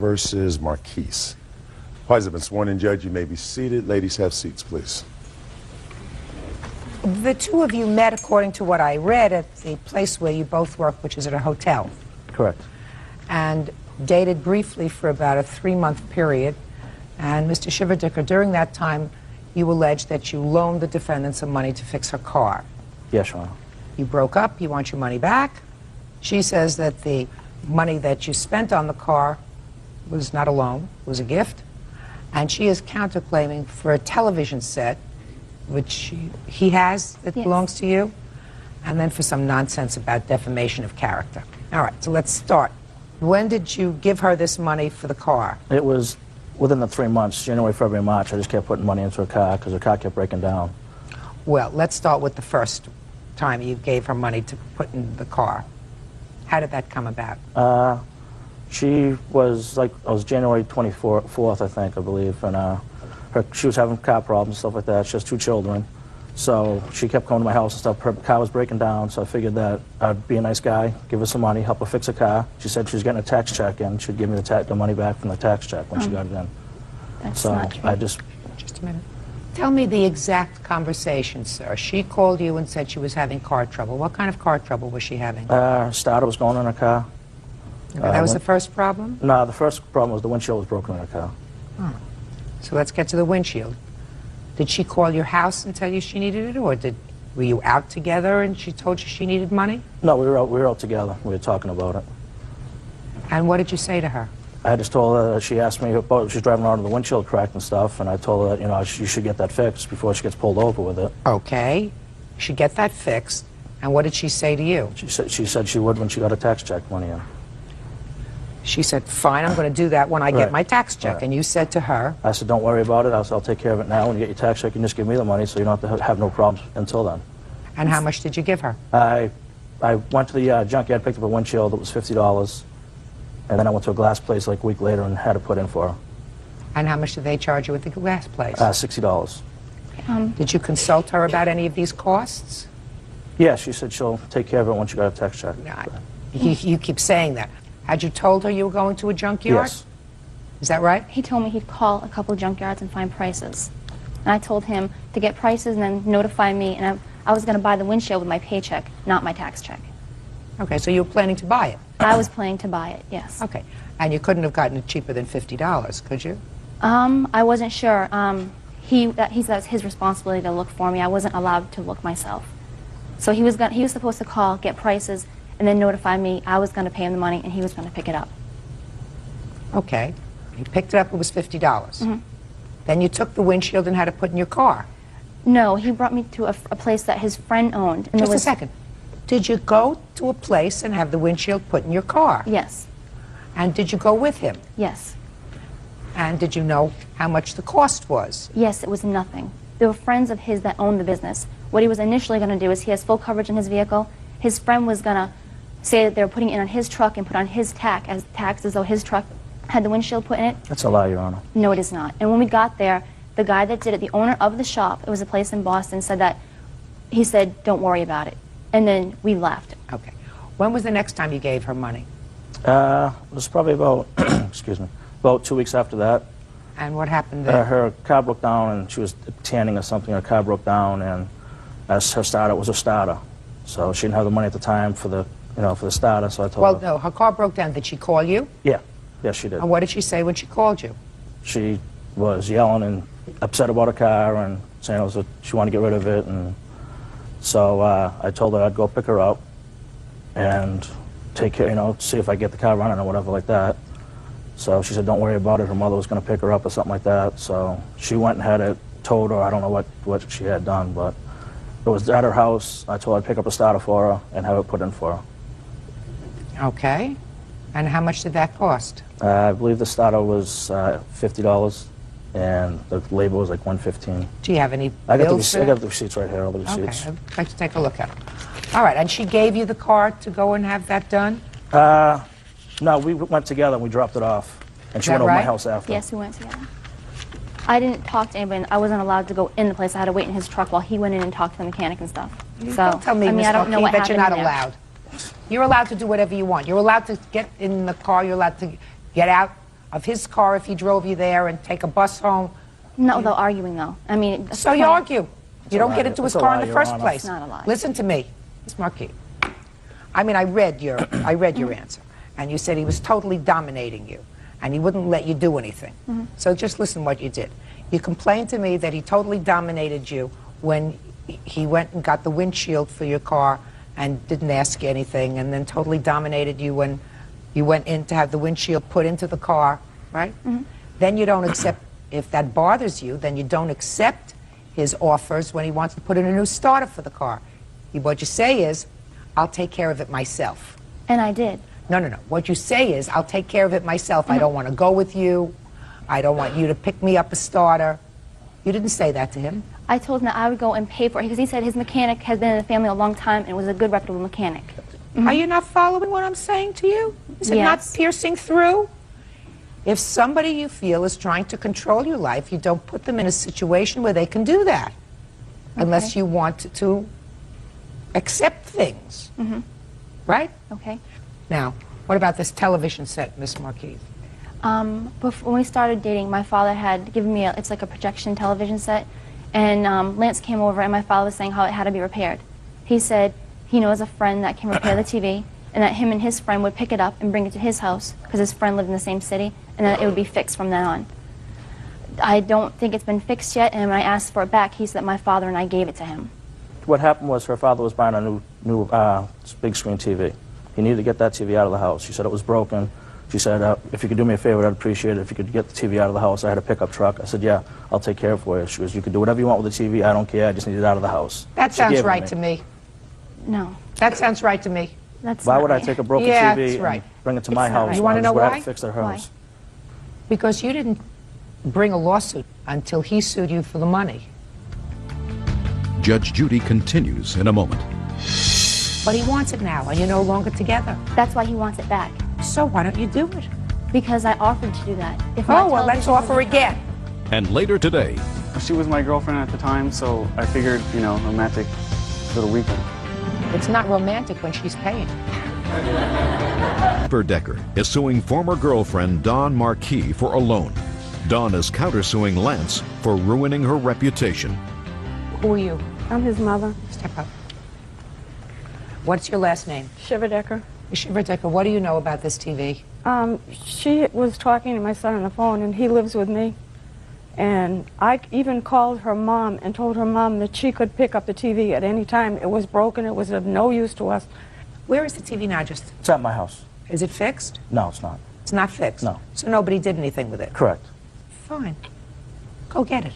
versus Marquise. Parties have been sworn in, Judge. You may be seated. Ladies, have seats, please. The two of you met, according to what I read, at the place where you both work, which is at a hotel. Correct. And dated briefly for about a 3-month period. And Mr. Shiverdicker, during that time, you allege that you loaned the defendant some money to fix her car. Yes, Your Honor. You broke up. You want your money back. She says that the money that you spent on the car was not a loan, was a gift. And she is counterclaiming for a television set, which he has that belongs to you, and then for some nonsense about defamation of character. All right, so let's start. When did you give her this money for the car? It was within the 3 months, January, February, March. I just kept putting money into her car because her car kept breaking down. Well, let's start with the first time you gave her money to put in the car. How did that come about? She was like, it was January 24th, I think, I believe, and she was having car problems and stuff like that. She has 2 children, so she kept coming to my house and stuff. Her car was breaking down, so I figured that I'd be a nice guy, give her some money, help her fix her car. She said she was getting a tax check, and she'd give me the money back from the tax check when she got it in. That's so not true. I just a minute. Tell me the exact conversation, sir. She called you and said she was having car trouble. What kind of car trouble was she having? starter was going in her car. That was the first problem? No, the first problem was the windshield was broken in her car. Oh. So let's get to the windshield. Did she call your house and tell you she needed it, or were you out together and she told you she needed money? No, we were out together. We were talking about it. And what did you say to her? I just told her, she asked me about, she's driving around with the windshield cracked and stuff, and I told her that, you know, you should get that fixed before she gets pulled over with it. Okay. You should get that fixed. And what did she say to you? She said she would when she got a tax check money in. She said, fine, I'm going to do that when I get Right. my tax check. Right. And you said to her? I said, don't worry about it. I'll take care of it now. When you get your tax check, you can just give me the money so you don't have to have no problems until then. And how much did you give her? I went to the junkyard, picked up a windshield. It was $50. And then I went to a glass place like a week later and had it put in for her. And how much did they charge you at the glass place? $60. Did you consult her about any of these costs? Yeah, she said she'll take care of it once you got a tax check. No, you keep saying that. Had you told her you were going to a junkyard? Yes. Is that right? He told me he'd call a couple of junkyards and find prices. And I told him to get prices and then notify me, and I was going to buy the windshield with my paycheck, not my tax check. Okay, so you were planning to buy it? I was planning to buy it, yes. Okay. And you couldn't have gotten it cheaper than $50, could you? I wasn't sure. He said it was his responsibility to look for me. I wasn't allowed to look myself. So he was supposed to call, get prices, and then notify me. I was going to pay him the money, and he was going to pick it up. Okay. You picked it up, it was $50. Then you took the windshield and had it put in your car. No, he brought me to a place that his friend owned. And Just a second. Did you go to a place and have the windshield put in your car? Yes. And did you go with him? Yes. And did you know how much the cost was? Yes, it was nothing. There were friends of his that owned the business. What he was initially going to do is he has full coverage in his vehicle. His friend was going to say that they were putting it on his truck and put on his tax as though his truck had the windshield put in it. That's a lie, Your Honor. No, it is not. And when we got there, the guy that did it, the owner of the shop, it was a place in Boston, said that, he said, don't worry about it. And then we left. Okay. When was the next time you gave her money? It was probably about, excuse me, about 2 weeks after that. And what happened then? Her car broke down, and she was tanning or something. Her car broke down, and as her starter, it was a starter. So she didn't have the money at the time for the, for the starter. So I told her. Well, no, her car broke down. Did she call you? Yeah, yes, she did. And what did she say when she called you? She was yelling and upset about her car and saying she wanted to get rid of it. And so I told her I'd go pick her up and take care, see if I get the car running or whatever like that. So she said, don't worry about it. Her mother was going to pick her up or something like that. So she went and had it towed, or I don't know what she had done, but it was at her house. I told her I'd pick up a starter for her and have it put in for her. Okay. And how much did that cost? I believe the starter was $50, and the labor was like $115. Do you have any I bills? got the receipts right here, all the receipts. Okay, I'd like to take a look at them. All right, and she gave you the car to go and have that done? No, we went together and we dropped it off. And she Is that went over my right? house after. Yes, we went together. I didn't talk to anybody. I wasn't allowed to go in the place. I had to wait in his truck while he went in and talked to the mechanic and stuff. Don't tell me, I mean, Ms. I don't know what Mulkey, that you're not happened in there. allowed. You're allowed to do whatever you want. You're allowed to get in the car. You're allowed to get out of his car if he drove you there and take a bus home? No, they're arguing though. I mean, So you argue. You don't get into his It's a car lie, in the Your first Honor. place. It's not a lie. Listen to me, Ms. Marquis. I mean, I read your answer, and you said he was totally dominating you, and he wouldn't let you do anything. So just listen what you did. You complained to me that he totally dominated you when he went and got the windshield for your car and didn't ask you anything, and then totally dominated you when you went in to have the windshield put into the car, right? Then you don't accept, if that bothers you, then you don't accept his offers when he wants to put in a new starter for the car. What you say is, I'll take care of it myself. And I did. No, no, no. What you say is, I'll take care of it myself. I don't want to go with you. I don't want you to pick me up a starter. You didn't say that to him. I told him that I would go and pay for it because he said his mechanic has been in the family a long time and was a good, reputable mechanic. Are you not following what I'm saying to you? Is it not Yes. piercing through? If somebody you feel is trying to control your life, you don't put them in a situation where they can do that. Unless you want to accept things. Right? Okay. Now, what about this television set, Miss Marquise? Before, when we started dating, my father had given me it's like a projection television set, and Lance came over and my father was saying how it had to be repaired. He said he knows a friend that can repair the TV, and that him and his friend would pick it up and bring it to his house because his friend lived in the same city, and that it would be fixed from then on. I don't think it's been fixed yet, and when I asked for it back, he said that my father and I gave it to him. What happened was her father was buying a new big screen TV. He needed to get that TV out of the house. She said it was broken. She said, if you could do me a favor, I'd appreciate it. If you could get the TV out of the house. I had a pickup truck. I said, yeah, I'll take care of it for you. She goes, you can do whatever you want with the TV. I don't care. I just need it out of the house. That She sounds gave it right to me. No, That sounds right to me. that's Why not would I right. take a broken Yeah, TV that's right. and bring it to It's my not house? right. You wanna know would have why? to fix their Why? house. Because you didn't bring a lawsuit until he sued you for the money. Judge Judy continues in a moment. But he wants it now, and you're no longer together. That's why he wants it back. So why don't you do it? Because I offered to do that. If my Oh, well, let's television was offer again. And later today, She was my girlfriend at the time, so I figured, you know, romantic little weekend. It's not romantic when she's paying. Decker is suing former girlfriend Dawn Marquis for a loan. Dawn is countersuing Lance for ruining her reputation. Who are you? I'm his mother, Step up. What's your last name? Shiva Decker. Shiva Decker, what do you know about this TV? She was talking to my son on the phone, and he lives with me. And I even called her mom and told her mom that she could pick up the TV at any time. It was broken. It was of no use to us. Where is the TV now? Just It's at my house. is it fixed? No, it's not. It's not fixed. No. So nobody did anything with it. Correct. Fine. Go get it.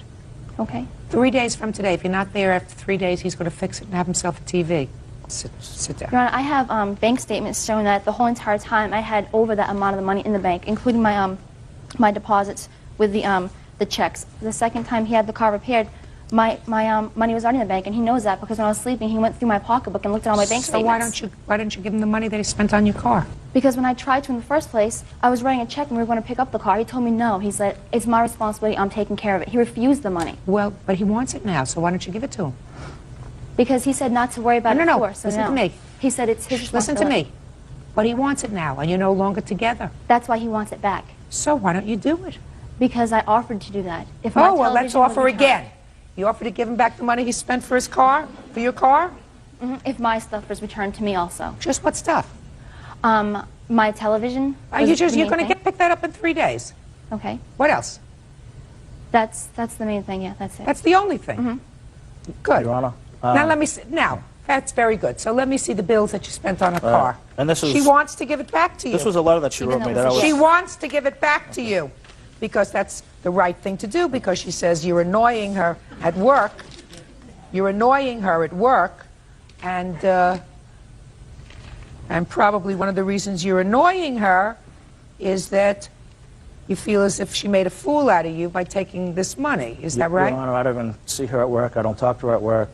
Okay. 3 days from today. If you're not there after 3 days, he's going to fix it and have himself a TV. Sit down. Your Honor, I have bank statements showing that the whole entire time I had over that amount of the money in the bank, including my my deposits with the checks. The second time he had the car repaired, my money was already in the bank, and he knows that because when I was sleeping, he went through my pocketbook and looked at all my bank So statements. why don't you give him the money that he spent on your car? Because when I tried to in the first place, I was writing a check and we were going to pick up the car. He told me no. He said, it's my responsibility. I'm taking care of it. He refused the money Well, but he wants it now, so why don't you give it to him? because he said not to worry about No, it no, no. before. So Listen to no. me. He said it's his Listen to responsibility. me. But he wants it now, and you're no longer together. That's why he wants it back. So why don't you do it? Because I offered to do that. If my Oh, well, let's television was offer returned- again. You offer to give him back the money he spent for his car, for your car? If my stuff was returned to me also. Just what stuff? My television. You're was the going main to thing. pick that up in 3 days. Okay. What else? That's the main thing, yeah, that's it. That's the only thing. Good. Your Honor. Now let me see. Now, that's very good. So let me see the bills that you spent on a car. and this She is- wants to give it back to you. This was a letter that she Even wrote me though that I it was was... She wants to give it back to you because that's the right thing to do because she says you're annoying her at work. You're annoying her at work, and probably one of the reasons you're annoying her is that you feel as if she made a fool out of you by taking this money. Is that right? Your Honor, I don't even see her at work. I don't talk to her at work.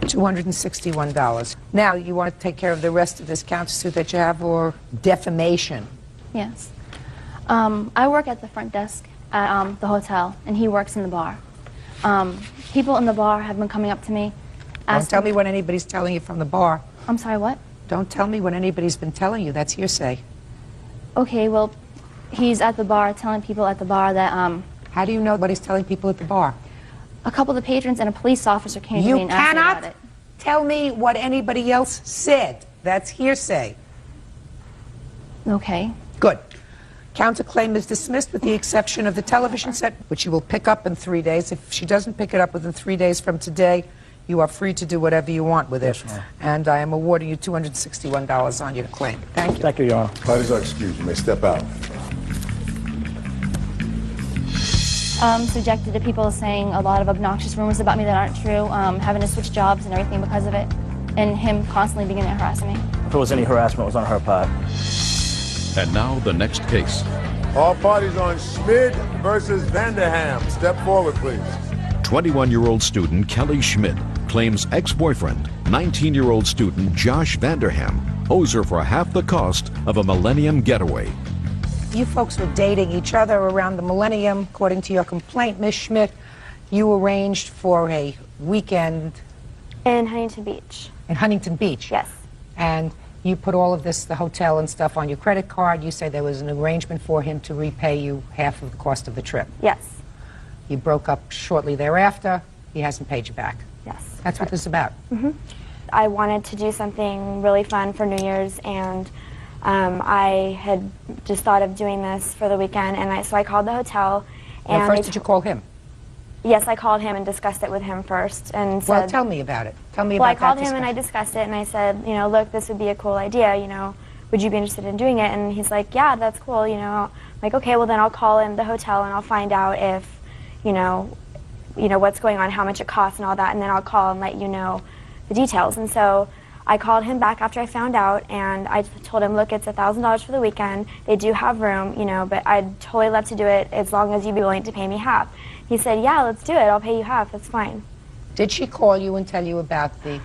$261. Now, you want to take care of the rest of this countersuit that you have or defamation? Yes. I work at the front desk at the hotel, and he works in the bar. People in the bar have been coming up to me Don't tell me what anybody's telling you from the bar. I'm sorry, what? Don't tell me what anybody's been telling you. That's hearsay. Okay, well, he's at the bar telling people at the bar that How do you know what he's telling people at the bar? a couple of the patrons and a police officer came to me You and asked me about cannot it. tell me what anybody else said. That's hearsay. Okay. Good. Counterclaim is dismissed with the exception of the television set, which you will pick up in 3 days. If she doesn't pick it up within 3 days from today, you are free to do whatever you want with it. Yes, ma'am. And I am awarding you $261 on your claim. Thank you. Thank you, Your Honor. Parties are excused. You may step out. Subjected to people saying a lot of obnoxious rumors about me that aren't true, having to switch jobs and everything because of it, and him constantly beginning to harass me. If it was any harassment, it was on her part. And now the next case. All parties on Schmid versus Vanderham. Step forward, please. 21-year-old student Kelly Schmidt claims ex-boyfriend, 19-year-old student Josh Vanderham, owes her for half the cost of a Millennium getaway. You folks were dating each other around the millennium. According to your complaint, Ms. Schmidt, you arranged for a weekend In Huntington Beach. in Huntington Beach. Yes. And you put all of this, the hotel and stuff, on your credit card. You say there was an arrangement for him to repay you half of the cost of the trip. Yes. You broke up shortly thereafter. He hasn't paid you back. Yes. That's what this is about. I wanted to do something really fun for New Year's, and I had just thought of doing this for the weekend, and so I called the hotel. And Now, first, did you call him? Yes, I called him and discussed it with him first, and said. Well, tell me about it. Tell me Well, I about called that him and I discussion. discussed it, and I said, you know, look, this would be a cool idea, you know, would you be interested in doing it? And he's like, yeah, that's cool, you know. I'm like, okay, well then I'll call in the hotel and I'll find out if, you know, what's going on, how much it costs and all that, and then I'll call and let you know the details. And so I called him back after I found out, and I told him, look, it's $1,000 for the weekend. They do have room, you know, but I'd totally love to do it as long as you'd be willing to pay me half. He said, yeah, let's do it. I'll pay you half. That's fine. Did she call you and tell you about the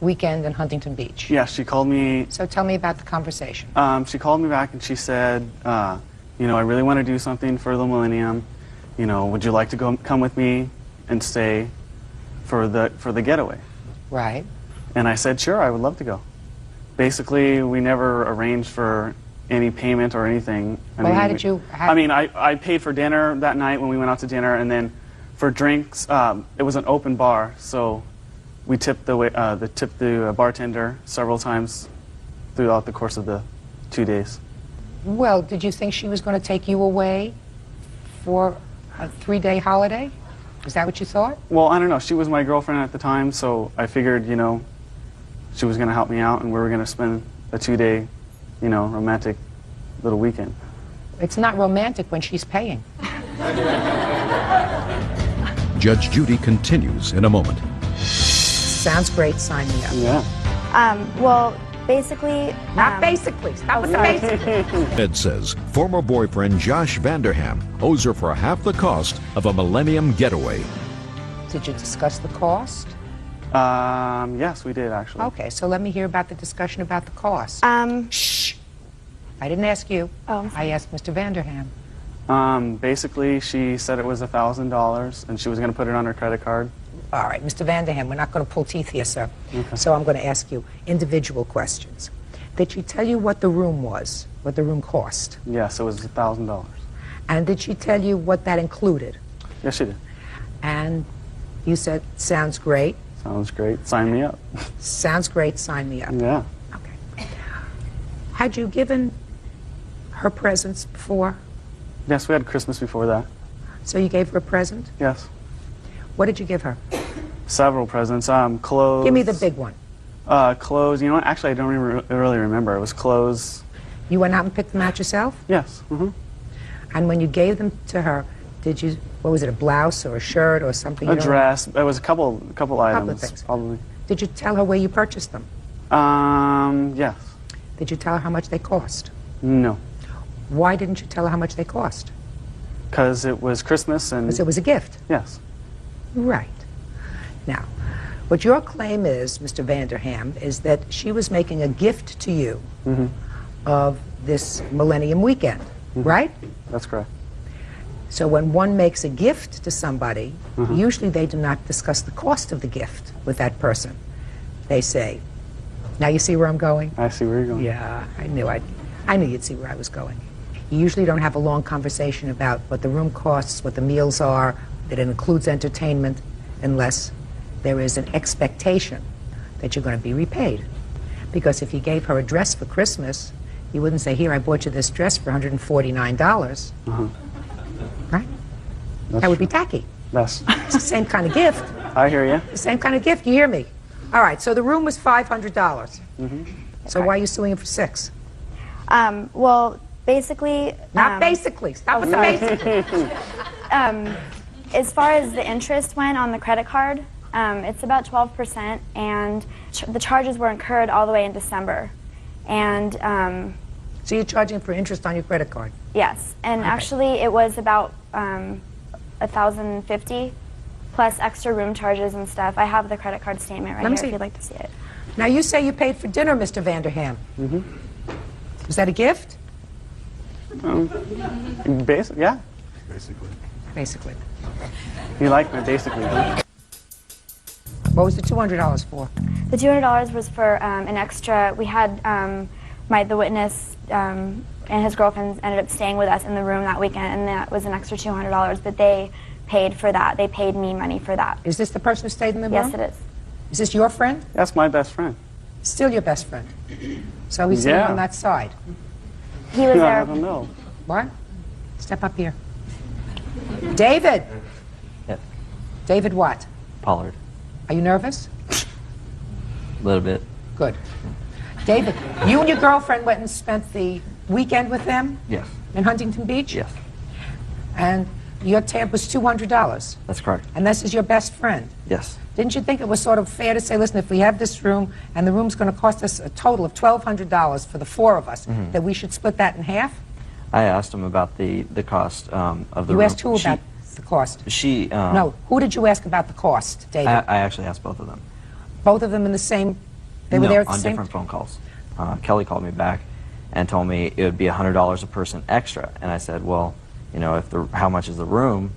weekend in Huntington Beach? Yeah, she called me. So tell me about the conversation. She called me back and she said, you know, I really want to do something for the Millennium. You know, would you like to come with me and stay for the getaway? Right. And I said, sure, I would love to go. Basically, we never arranged for any payment or anything. Well, how did you- I paid for dinner that night when we went out to dinner, and then for drinks, it was an open bar, so we tipped the bartender several times throughout the course of the 2 days. Well, did you think she was going to take you away for a 3-day holiday? Is that what you thought? Well, I don't know. She was my girlfriend at the time, so I figured, you know, she was going to help me out, and we were going to spend a 2-day, you know, romantic little weekend. It's not romantic when she's paying. Judge Judy continues in a moment. Sounds great. Sign me up. Yeah. Well, basically. Not basically. Stop with the basic. Ed says former boyfriend Josh Vanderham owes her for half the cost of a Millennium getaway. Did you discuss the cost? Yes, we did, actually. Okay, so let me hear about the discussion about the cost. Shh. I didn't ask you. Oh, I'm sorry. I asked Mr. Vanderham. Basically, she said it was $1,000, and she was going to put it on her credit card. All right, Mr. Vanderham, we're not going to pull teeth here, sir. Okay. So I'm going to ask you individual questions. Did she tell you what the room was, what the room cost? Yes, it was $1,000. And did she tell you what that included? Yes, she did. And you said, sounds great. Sounds great. Sign me up. Sounds great, sign me up. Yeah. Okay. Had you given her presents before? Yes, we had Christmas before that. So you gave her a present? Yes. What did you give her? Several presents. Clothes. Give me the big one. Clothes. You know what? Actually, I don't really remember. It was clothes. You went out and picked them out yourself? Yes. Mm-hmm. And when you gave them to her, did you, what was it, a blouse or a shirt or something? A dress. It was a couple items. Couple of things. Probably. Did you tell her where you purchased them? Yes. Did you tell her how much they cost? No. Why didn't you tell her how much they cost? Because it was Christmas and... Because it was a gift. Yes. Right. Now, what your claim is, Mr. Vanderham, is that she was making a gift to you of this Millennium weekend, right? That's correct. So when one makes a gift to somebody, usually they do not discuss the cost of the gift. with that person. They say, now you see where I'm going? I see where you're going. Yeah, I knew you'd see where I was going. You usually don't have a long conversation about what the room costs, what the meals are, that it includes entertainment, unless there is an expectation that you're going to be repaid. Because if you gave her a dress for Christmas, you wouldn't say, here, I bought you this dress for $149. Right? That would be tacky. Yes. It's the same kind of gift. I hear you. The same kind of gift, you hear me? All right, so the room was $500. So why are you suing him for $600? Well, basically... Not basically. Stop with the basic. As far as the interest went on the credit card, it's about 12%, and the charges were incurred all the way in December. And so you're charging for interest on your credit card? yes, and Okay. actually it was about $1,050 plus extra room charges and stuff. I have the credrit card statement right Let me here see. if you'd like to see it. Now, you say you paid for dinner, Mr. Vanderham. Was that a gift? Basic, yeah. Basically. Basically. You like me, basically. What was the $200 for? The $200 was for an extra. We had the witness and his girlfriend ended up staying with us in the room that weekend, and that was an extra $200. But they paid for that. They paid me money for that. Is this the person who stayed in the room? Yes, it is. Is this your friend? That's my best friend. Still your best friend. So he's sitting Yeah. on that side. He was I there. don't know. What? Step up here. David! Yes. David what? Pollard. Are you nervous? A little bit. Good. David, you and your girlfriend went and spent the weekend with them Yes. in Huntington Beach? Yes. And your tab was $200. That's correct. And this is your best friend. Yes. Didn't you think it was sort of fair to say, listen, if we have this room and the room's going to cost us a total of $1,200 for the four of us, that we should split that in half? I asked him about the cost of the You room. asked who about the cost? She. No, who did you ask about the cost, David? I actually asked both of them. Both of them in the same, they were No, there at the on same different phone calls. Kelly called me back and told me it would be $100 a person extra, and I said, well, you know, how much is the room?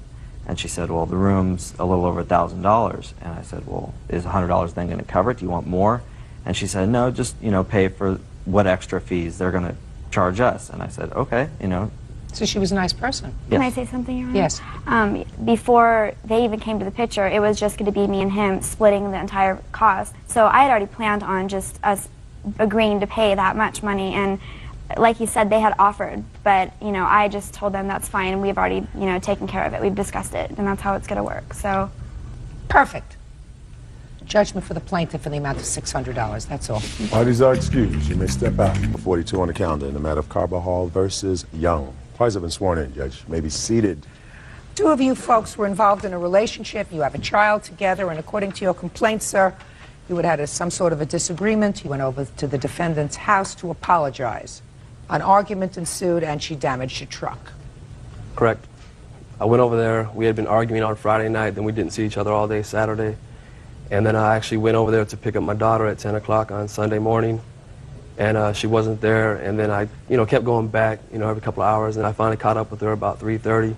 And she said, well, the room's a little over $1,000. And I said, well, is $100 then going to cover it? Do you want more? And she said, no, just, you know, pay for what extra fees they're going to charge us. And I said, okay, you know. So she was a nice person. Can I Yes. say something, Your Honor? Yes. Before they even came to the picture, it was just going to be me and him splitting the entire cost. So I had already planned on just us agreeing to pay that much money, and like you said, they had offered, but you know, I just told them that's fine. We've already, you know, taken care of it. We've discussed it, and that's how it's going to work. So, Perfect. Judgment for the plaintiff in the amount of $600, that's all. Parties are excused. You may step out. 42 on the calendar in the matter of Carbajal versus Young. Parties have been sworn in, Judge. You may be seated. Two of you folks were involved in a relationship. You have a child together, and according to your complaint, sir, you had had some sort of a disagreement. You went over to the defendant's house to apologize. An argument ensued, and she damaged your truck. Correct. I went over there. We had been arguing on Friday night, then we didn't see each other all day Saturday. And then I actually went over there to pick up my daughter at 10 o'clock on Sunday morning, and she wasn't there. And then I, you know, kept going back, you know, every couple of hours, and I finally caught up with her about 3:30.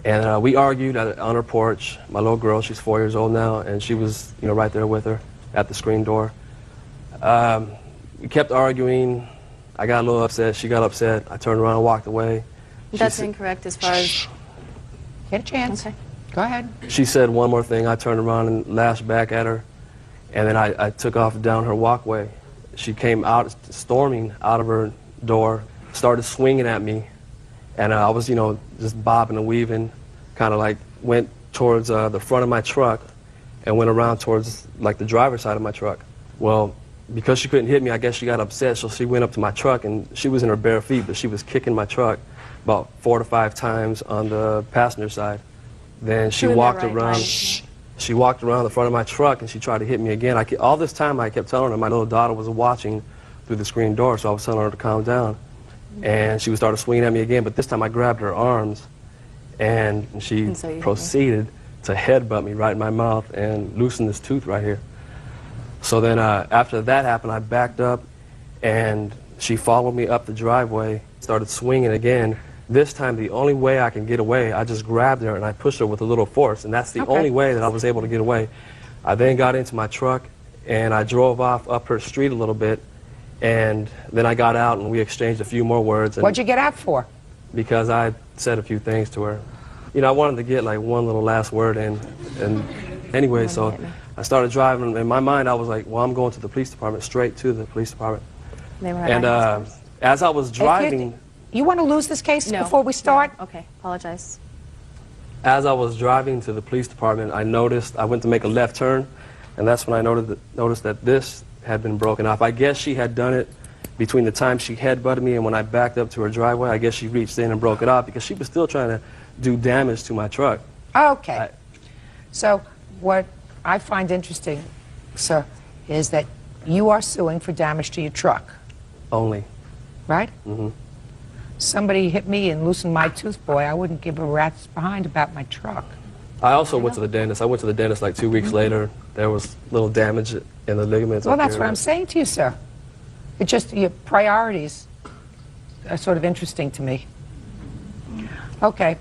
And we argued on her porch. My little girl, she's 4 years old now, and she was, you know, right there with her at the screen door. We kept arguing. I got a little upset. She got upset. I turned around and walked away. That's incorrect as far as... Get a chance. Okay. Go ahead. She said one more thing. I turned around and lashed back at her, and then I took off down her walkway. She came out, storming out of her door, started swinging at me, and I was, you know, just bobbing and weaving, kind of like went towards the front of my truck and went around towards, like, the driver's side of my truck. Well, because she couldn't hit me, I guess she got upset, so she went up to my truck, and she was in her bare feet, but she was kicking my truck about 4 to 5 times on the passenger side. Then she walked around. She walked around the front of my truck, and she tried to hit me again. All this time, I kept telling her my little daughter was watching through the screen door, so I was telling her to calm down. And she started swinging at me again, but this time I grabbed her arms, and she proceeded to headbutt me right in my mouth and loosen this tooth right here. So then after that happened, I backed up, and she followed me up the driveway, started swinging again. This time, the only way I can get away, I just grabbed her and I pushed her with a little force, and that's the only way that I was able to get away. I then got into my truck, and I drove off up her street a little bit, and then I got out, and we exchanged a few more words. And What'd you get out for? because I said a few things to her. You know, I wanted to get like one little last word in, and anyway, so I started driving. In my mind, I was like, well, I'm going to the police department, straight to the police department. They were And as I was driving, You want to lose this case No. before we start? No. Okay, apologize. as I was driving to the police department, I noticed, I went to make a left turn, and that's when I noticed that this had been broken off. I guess she had done it between the time she head-butted me and when I backed up to her driveway. I guess she reached in and broke it off because she was still trying to do damage to my truck. Okay. So what I find interesting, sir, is that you are suing for damage to your truck, Only. right? Mm-hmm. Somebody hit me and loosened my tooth, boy. I wouldn't give a rat's behind about my truck. I also went to the dentist. I went to the dentist like 2 weeks later. There was little damage in the ligaments. Well, up that's here. what I'm saying to you, sir. It's just your priorities are sort of interesting to me. Okay.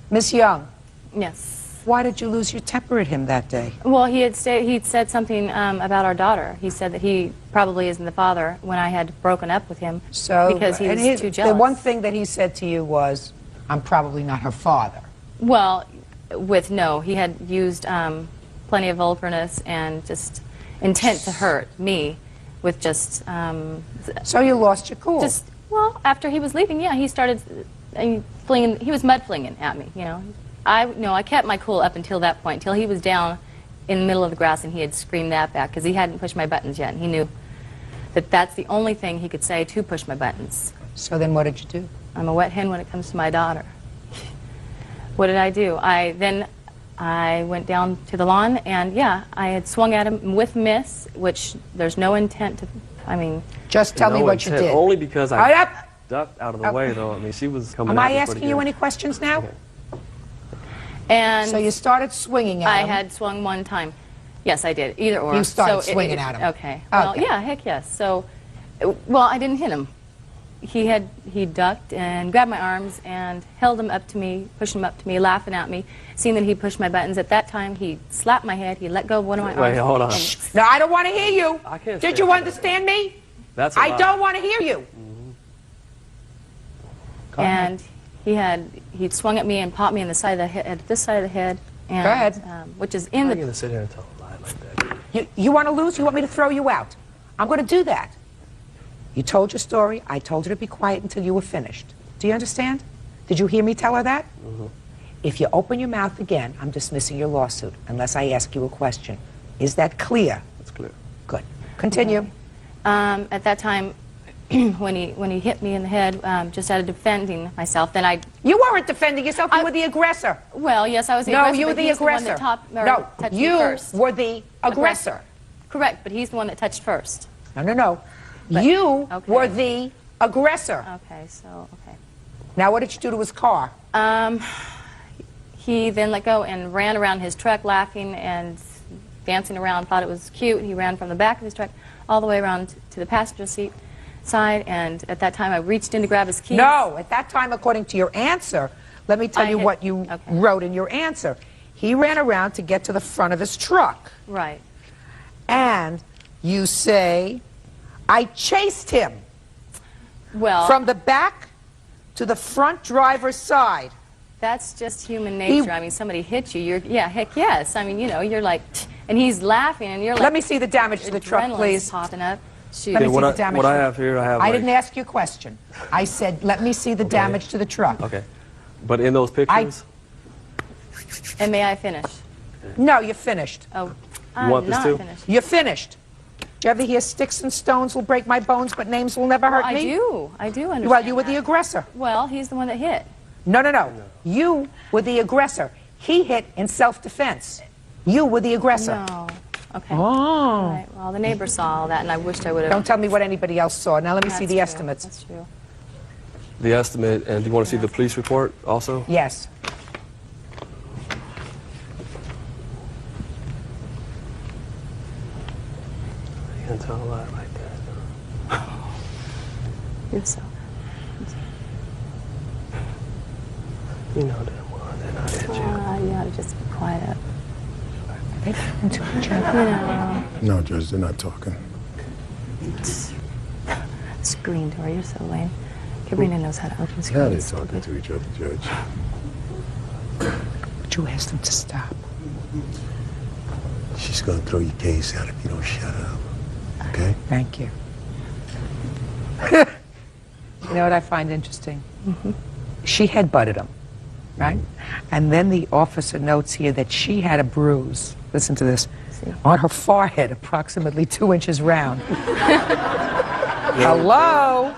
Miss Young, Yes. why did you lose your temper at him that day? Well, he'd said something about our daughter. He said that he probably isn't the father when I had broken up with him because he and was too jealous. The one thing that he said to you was, I'm probably not her father. Well, he had used plenty of vulgarness and just intent to hurt me with just... So you lost your cool. Well, after he was leaving, yeah, he started flinging, he was mud flinging at me, you know. I kept my cool up until that point, until he was down in the middle of the grass and he had screamed that back because he hadn't pushed my buttons yet, and he knew that that's the only thing he could say to push my buttons. So then what did you do? I'm a wet hen when it comes to my daughter. What did I do? I went down to the lawn, and yeah, I had swung at him with miss, which there's no intent to, Just tell me what you did. Only because All right, I up. ducked out of the way, though. I mean, she was coming Am at I me asking pretty you good. any questions now? Okay. And So you started swinging at I him. had swung one time. Yes, I did. Either or. You started So swinging at him. Okay. Well, Okay. yeah, heck yes. So, well, I didn't hit him. He ducked and grabbed my arms and held him up to me, pushed him up to me, laughing at me. Seeing that he pushed my buttons, at that time he slapped my head. He let go of one of my arms. Wait, hold on. No, I don't want to hear you. I can't Did say you that. understand me? That's a I lie. don't want to hear you. And he'd swung at me and popped me in the side of the head, at this side of the head. And, Go ahead. Which is I'm in not the... going to sit here and tell a lie like that. You want to lose? You want me to throw you out? I'm going to do that. You told your story. I told her to be quiet until you were finished. Do you understand? Did you hear me tell her that? Mm-hmm. If you open your mouth again, I'm dismissing your lawsuit unless I ask you a question. Is that clear? That's clear. Good. Continue. At that time, when he hit me in the head, just out of defending myself, then I... You weren't defending yourself. You were the aggressor. Well, yes, I was the No, aggressor. you were but the he's aggressor. The one that No, touched me you first. were the aggressor. Correct, but he's the one that touched first. No. But- You okay. were the aggressor. Okay, so, okay. Now, what did you do to his car? He then let go and ran around his truck laughing and dancing around, thought it was cute. He ran from the back of his truck all the way around to the passenger seat side, and at that time I reached in to grab his keys. No, at that time, according to your answer, let me tell you what you wrote in your answer. He ran around to get to the front of his truck. Right. And you say, I chased him Well, from the back to the front driver's side. that's just human nature. I mean, somebody hit you, yeah, heck yes. I mean, you know, you're like, and he's laughing, and you're like... Let me see the damage to the truck, adrenaline's please. popping up. Shoot. Let me see what the I- damage. what I have here, I have, I like- didn't ask you a question. I said, let me see the damage to the truck. Okay. But in those pictures, And may I finish? No, you're finished. Oh, you I'm want this not too? finished. You're finished. Do you ever hear sticks and stones will break my bones, but names will never hurt I me? I do understand Well, you were the that. aggressor. Well, he's the one that hit. No. You were the aggressor. He hit in self-defense. You were the aggressor. No. Okay. Oh. All right. Well, the neighbor saw all that, and I wished I would have... Don't tell me what anybody else saw. Now let me see That's the true. estimates. That's true. the estimate, and do you want to see the police report also? Yes. You can tell a lie like that. You're so... You know damn well that I hit you. you ought to just be quiet. they talking to each other? No, Judge, they're not talking. Screen door, you're so lame. Sabrina knows how to open Now screens. they're talking to each other, Judge. But you asked them to stop. She's gonna throw your case out if you don't shut up. Okay? Thank you. You know what I find interesting? She headbutted him, right? And then the officer notes here that she had a bruise, listen to this, on her forehead, approximately 2 inches round. Hello?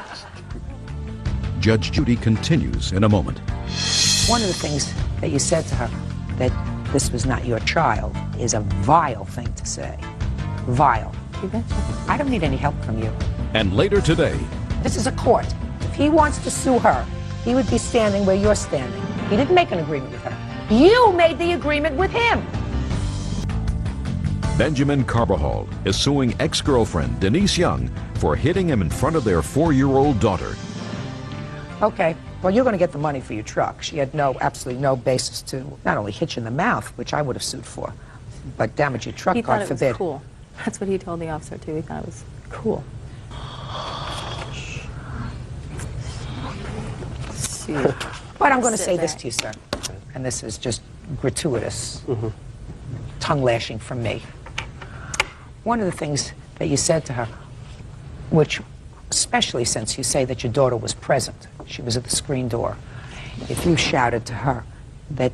Judge Judy continues in a moment. One of the things that you said to her, that this was not your child, is a vile thing to say. Vile. You betcha. I don't need any help from you. And later today, This is a court. If he wants to sue her, he would be standing where you're standing. He didn't make an agreement with her. You made the agreement with him. Benjamin Carbajal is suing ex-girlfriend Denise Young for hitting him in front of their 4-year-old daughter. Okay, well, you're going to get the money for your truck. She had absolutely no basis to not only hit you in the mouth, which I would have sued for, but damage your truck, He thought God it forbid. was cool. That's what he told the officer, too. He thought it was cool. But I'm going to Sit say this back. to you, sir, and this is just gratuitous tongue lashing from me. One of the things that you said to her, which, especially since you say that your daughter was present, she was at the screen door, if you shouted to her that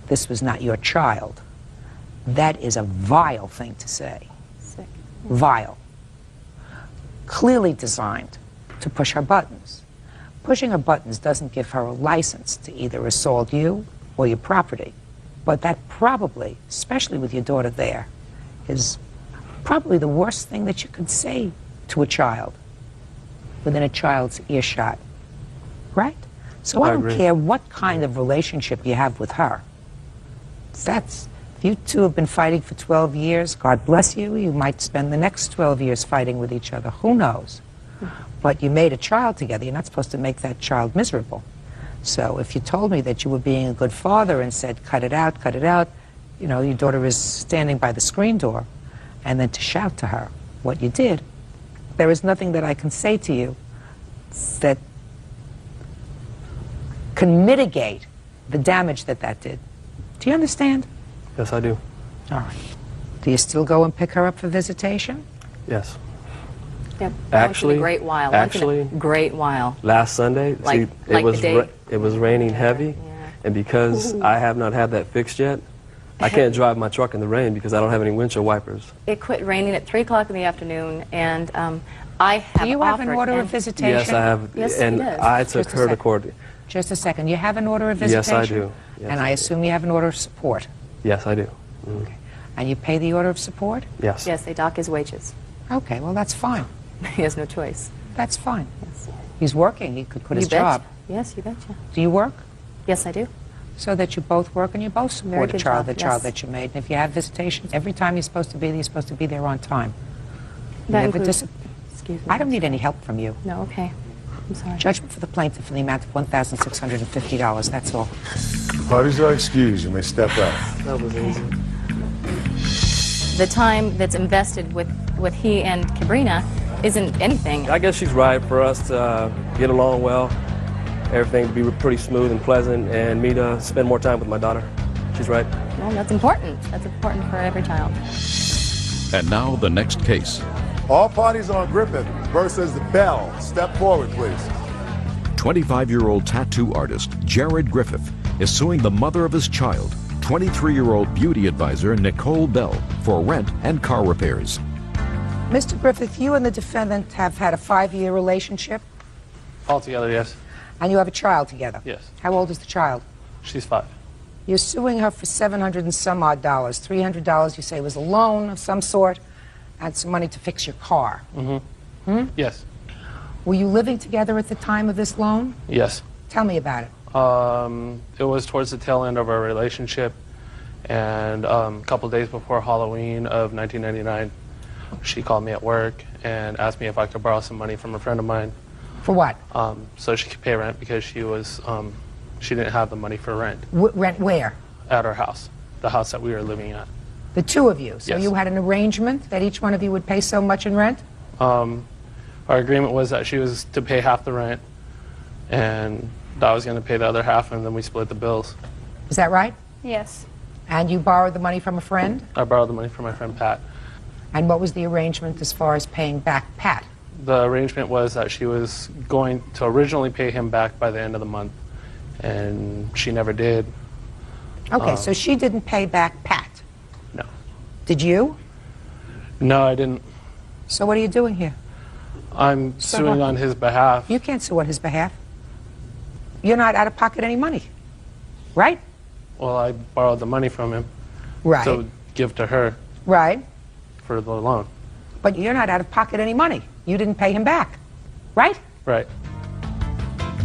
this was not your child, that is a vile thing to say. Sick. Vile. Clearly designed to push her buttons. Pushing her buttons doesn't give her a license to either assault you or your property. But that probably, especially with your daughter there, is probably the worst thing that you could say to a child within a child's earshot. Right? So I don't agree. care what kind of relationship you have with her. If you two have been fighting for 12 years, God bless you, you might spend the next 12 years fighting with each other. Who knows? But you made a child together. You're not supposed to make that child miserable. So if you told me that you were being a good father and said, cut it out, you know, your daughter is standing by the screen door, and then to shout to her what you did, there is nothing that I can say to you that can mitigate the damage that did. Do you understand? Yes, I do. All right. Do you still go and pick her up for visitation? Yes. Yep. Actually- Once in a great while. actually- Once in a great while. Last Sunday, Like it was the day- it was raining heavy, and because I have not had that fixed yet, I can't drive my truck in the rain because I don't have any windshield wipers. It quit raining at 3 o'clock in the afternoon, and I have Do you have an offered order of and- visitation? Yes, I have, Yes, he and does. I took Just a her to sec. court. Just a second. You have an order of Yes, visitation? I do. Yes, and I I do. assume you have an order of support. Yes, I do. And you pay the order of support? Yes. Yes, they dock his wages. Okay, well, that's fine. He has no choice. That's fine. Yes. He's working. He could quit his You betcha. job. Yes, you betcha. Do you work? Yes, I do. So that you both work and you both support Very a good child, job, the child yes. that you made. And if you have visitations, every time you're supposed to be there, you're supposed to be there on time. You That never includes- dis- Excuse me. I don't need any help from you. No, okay. I'm sorry. Judgment for the plaintiff in the amount of $1,650. That's all. Parties are excused. You may step out. That was easy. The time that's invested with he and Cabrina isn't anything. I guess she's right for us to get along well, everything to be pretty smooth and pleasant, and me to spend more time with my daughter. She's right. Well, that's important. That's important for every child. And now the next case. All parties on Griffith versus Bell. Step forward, please. 25-year-old tattoo artist Jared Griffith is suing the mother of his child, 23-year-old beauty advisor Nicole Bell, for rent and car repairs. Mr. Griffith, you and the defendant have had a 5-year relationship, Altogether, yes. and you have a child together. Yes. How old is the child? She's 5. You're suing her for $700 and some odd dollars. $300 you say was a loan of some sort, and some money to fix your car. Yes. Were you living together at the time of this loan? Yes. Tell me about it. It was towards the tail end of our relationship, and a couple days before Halloween of 1999, she called me at work and asked me if I could borrow some money from a friend of mine, For what? so she could pay rent because she didn't have the money for rent Rent where? at our house, the house that we were living at. The two of you. So Yes. you had an arrangement that each one of you would pay so much in rent? Our agreement was that she was to pay half the rent, and I was going to pay the other half, and then we split the bills. Is that right? Yes. And you borrowed the money from a friend? I borrowed the money from my friend Pat. And what was the arrangement as far as paying back Pat? The arrangement was that she was going to originally pay him back by the end of the month, and she never did. Okay, so she didn't pay back Pat. No. Did you? No, I didn't. So what are you doing here? I'm suing on his behalf. You can't sue on his behalf. You're not out of pocket any money, right? Well, I borrowed the money from him Right. to give to her Right. for the loan. But you're not out of pocket any money. You didn't pay him back, right? Right.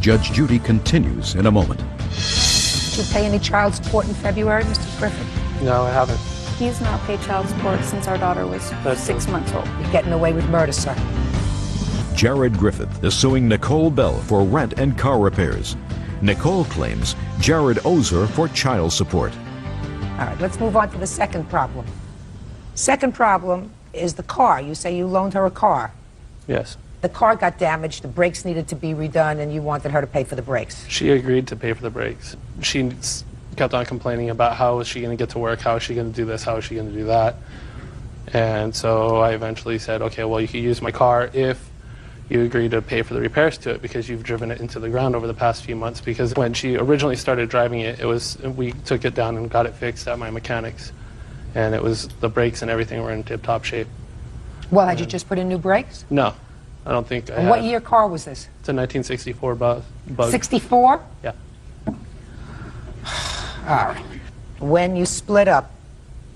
Judge Judy continues in a moment. Did you pay any child support in February, Mr. Griffith? No, I haven't. He's not paid child support since our daughter was 6 months old. You're getting away with murder, sir. Jared Griffith is suing Nicole Bell for rent and car repairs. Nicole claims Jared owes her for child support. All right, let's move on to the second problem. Second problem is the car. You say you loaned her a car. Yes. The car got damaged, the brakes needed to be redone, and you wanted her to pay for the brakes. She agreed to pay for the brakes. She kept on complaining about how is she going to get to work, how is she going to do this, how is she going to do that. And so I eventually said, okay, well, you can use my car if you agree to pay for the repairs to it, because you've driven it into the ground over the past few months. Because when she originally started driving it, we took it down and got it fixed at my mechanics. And it was, the brakes and everything were in tip-top shape. Well, had you just put in new brakes? No, I don't think I What had. year car was this? It's a 1964 Bug. 64? Yeah. All right. When you split up,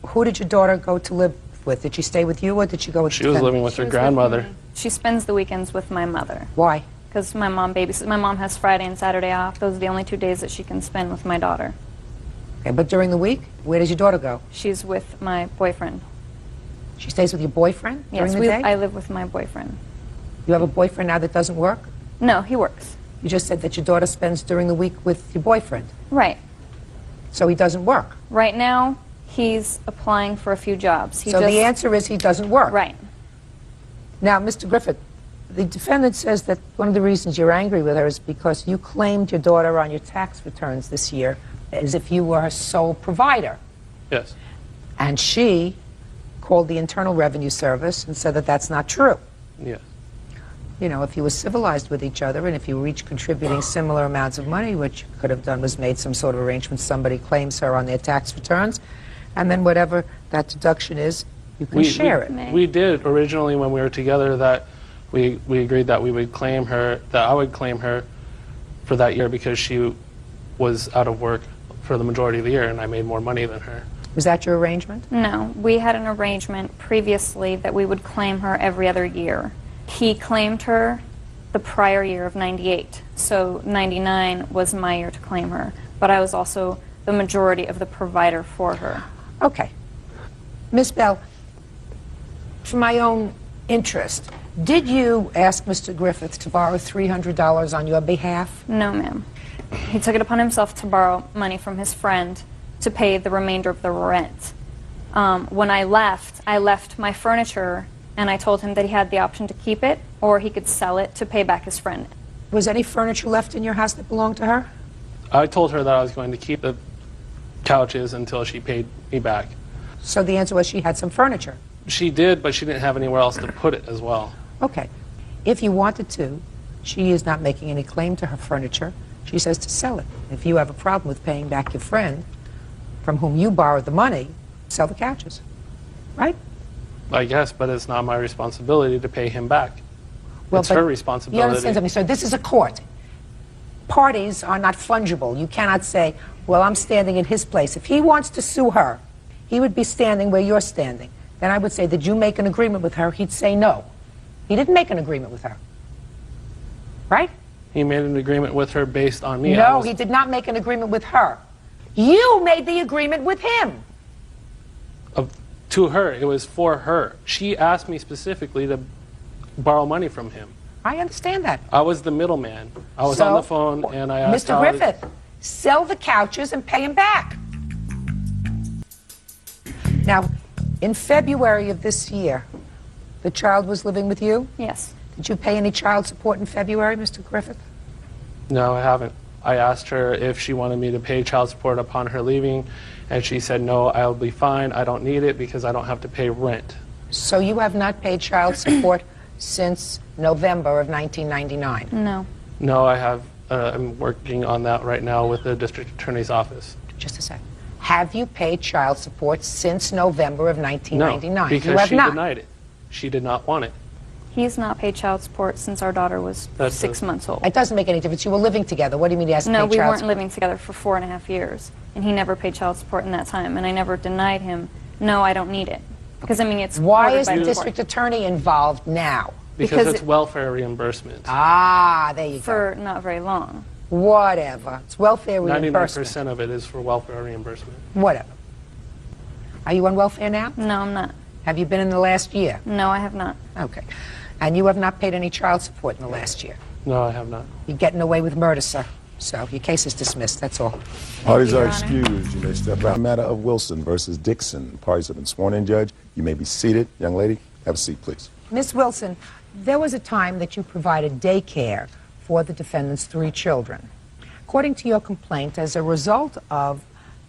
who did your daughter go to live with? Did she stay with you, or did she go with She was living with her grandmother. She spends the weekends with my mother. Why? Because my mom babysits. My mom has Friday and Saturday off. Those are the only 2 days that she can spend with my daughter. Okay, but during the week, where does your daughter go? She's with my boyfriend. She stays with your boyfriend Yes, during the day? I live with my boyfriend. You have a boyfriend now that doesn't work? No, he works. You just said that your daughter spends during the week with your boyfriend. Right. So he doesn't work. Right now, he's applying for a few jobs. So the answer is he doesn't work. Right. Now, Mr. Griffith, the defendant says that one of the reasons you're angry with her is because you claimed your daughter on your tax returns this year as if you were her sole provider. Yes. And she called the Internal Revenue Service and said that that's not true. Yes. You know, if you were civilized with each other and if you were each contributing similar amounts of money, what you could have done was made some sort of arrangement. Somebody claims her on their tax returns, and then whatever that deduction is, you can share it. We did originally when we were together that we agreed that we would claim her, that I would claim her for that year because she was out of work for the majority of the year and I made more money than her. Was that your arrangement? No, we had an arrangement previously that we would claim her every other year. He claimed her the prior year of 98, so 99 was my year to claim her, but I was also the majority of the provider for her. Okay. Ms. Bell, for my own interest, did you ask Mr. Griffith to borrow $300 on your behalf? No, ma'am. He took it upon himself to borrow money from his friend to pay the remainder of the rent. When I left my furniture, and I told him that he had the option to keep it or he could sell it to pay back his friend. Was any furniture left in your house that belonged to her? I told her that I was going to keep the couches until she paid me back. So the answer was she had some furniture. She did, but she didn't have anywhere else to put it as well. Okay. If you wanted to, she is not making any claim to her furniture. She says to sell it. If you have a problem with paying back your friend from whom you borrowed the money, sell the couches. Right? I guess, but it's not my responsibility to pay him back. Well, it's but her responsibility. You understand something? So this is a court. Parties are not fungible. You cannot say, well, I'm standing in his place. If he wants to sue her, he would be standing where you're standing. Then I would say, did you make an agreement with her? He'd say no. He didn't make an agreement with her. Right? He made an agreement with her based on me. No, he did not make an agreement with her. You made the agreement with him. To her, it was for her. She asked me specifically to borrow money from him. I understand that. I was the middleman. I was on the phone and I asked Mr. Griffith, sell the couches and pay him back. Now, In February of this year, the child was living with you? Yes. Did you pay any child support in February, Mr. Griffith? No, I haven't. I asked her if she wanted me to pay child support upon her leaving, and she said, no, I'll be fine. I don't need it because I don't have to pay rent. So you have not paid child support since November of 1999? No. No, I have. I'm working on that right now with the district attorney's office. Just a second. Have you paid child support since November of 1999? No, because you have she not. denied it. She did not want it. He's not paid child support since our daughter was 6 months old. It doesn't make any difference. You were living together. What do you mean he hasn't No, paid we child weren't support? living together for 4.5 years, and he never paid child support in that time, and I never denied him, no, I don't need it. Because, I mean, it's Why ordered is by the the district attorney involved now? Because it's welfare reimbursement. Ah, there you go. For not very long. Whatever. It's welfare reimbursement. 99% of it is for welfare reimbursement. Whatever. Are you on welfare now? No, I'm not. Have you been in the last year? No, I have not. Okay. And you have not paid any child support in the last year? No, I have not. You're getting away with murder, sir. So your case is dismissed, that's all. Parties are excused. You may step out. Matter of Wilson versus Dixon. Parties have been sworn in, Judge. You may be seated. Young lady, have a seat, please. Miss Wilson, there was a time that you provided daycare for the defendant's 3 children. According to your complaint, as a result of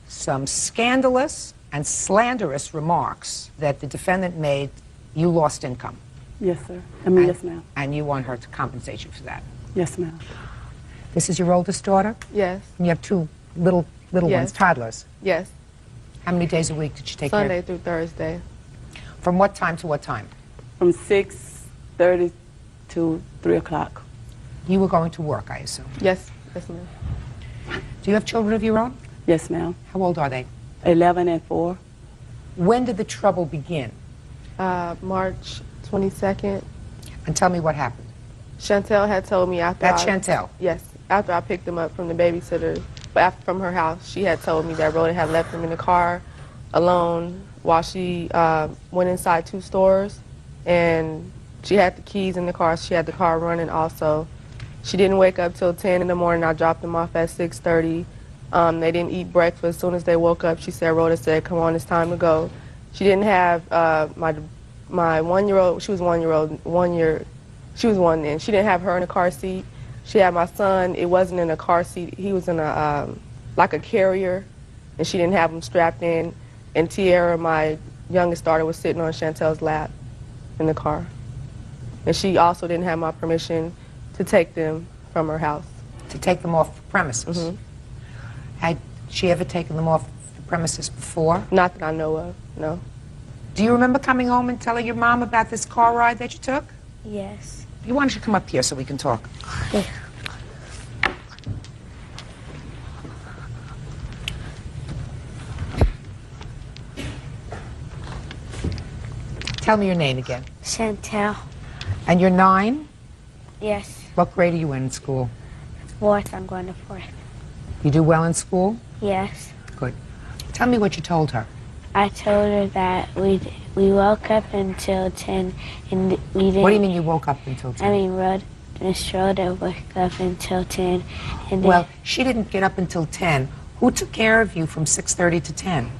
some scandalous and slanderous remarks that the defendant made, you lost income. Yes, sir. Yes, ma'am. And you want her to compensate you for that. Yes, ma'am. This is your oldest daughter? Yes. And you have 2 little Yes. ones, toddlers? Yes. How many days a week did you take care of? Sunday through Thursday. From what time to what time? From 6:30 to 3 o'clock. You were going to work, I assume? Yes. Yes, ma'am. Do you have children of your own? Yes, ma'am. How old are they? 11 and 4. When did the trouble begin? March 22nd. And tell me what happened. Chantel had told me after That's Chantel? Yes. After I picked him up from the babysitter, but after from her house, she had told me that Rhoda had left him in the car alone while she went inside 2 stores, and she had the keys in the car. She had the car running also. She didn't wake up till 10 in the morning. I dropped them off at 6:30. They didn't eat breakfast. As soon as they woke up, she said, Rhoda said, come on, it's time to go. She didn't have my 1-year-old, she was 1 year, she was 1 then. She didn't have her in a car seat. She had my son, it wasn't in a car seat. He was in a, like a carrier, and she didn't have him strapped in. And Tiara, my youngest daughter, was sitting on Chantel's lap in the car. And she also didn't have my permission to take them from her house. To take them off the premises? Mm-hmm. Had she ever taken them off the premises before? Not that I know of, no. Do you remember coming home and telling your mom about this car ride that you took? Yes. You want to come up here so we can talk? Yeah. Tell me your name again. Chantel. And you're 9? Yes. What grade are you in school? 4th. I'm going to 4th. You do well in school? Yes. Good. Tell me what you told her. I told her that we woke up until 10 and we didn't. What do you mean you woke up until 10? I mean, Miss Rhoda woke up until 10. And Well, she didn't get up until 10. Who took care of you from 6:30 to 10?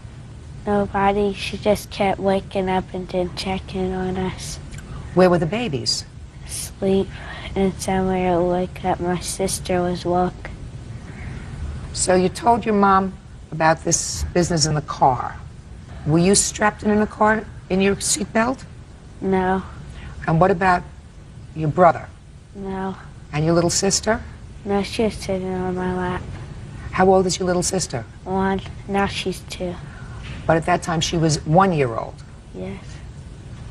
nobody. She just kept waking up and then checking on us. Where were the babies? Sleep. And somewhere I wake up, my sister was woke. So you told your mom about this business in the car. Were you strapped in the car in your seatbelt? No. And what about your brother? No. And your little sister? No, she was sitting on my lap. How old is your little sister? 1. Now she's 2. But at that time she was 1 year old. Yes.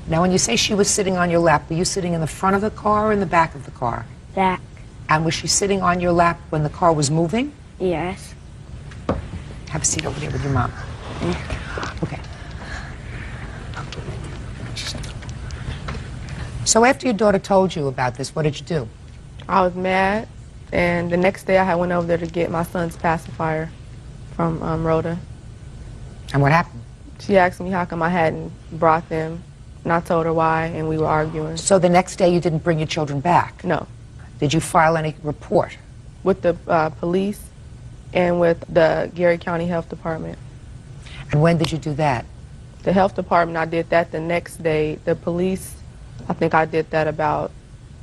Now when you say she was sitting on your lap, were you sitting in the front of the car or in the back of the car? Back. And was she sitting on your lap when the car was moving? Yes. Have a seat over there with your mom. Okay. So after your daughter told you about this, what did you do? I was mad, and the next day I went over there to get my son's pacifier from Rhoda. And what happened? She asked me how come I hadn't brought them, and I told her why, and we were arguing. So the next day you didn't bring your children back? No. Did you file any report? With the police and with the Gary County Health Department. And when did you do that? The health department, I did that the next day. The police, I think I did that about,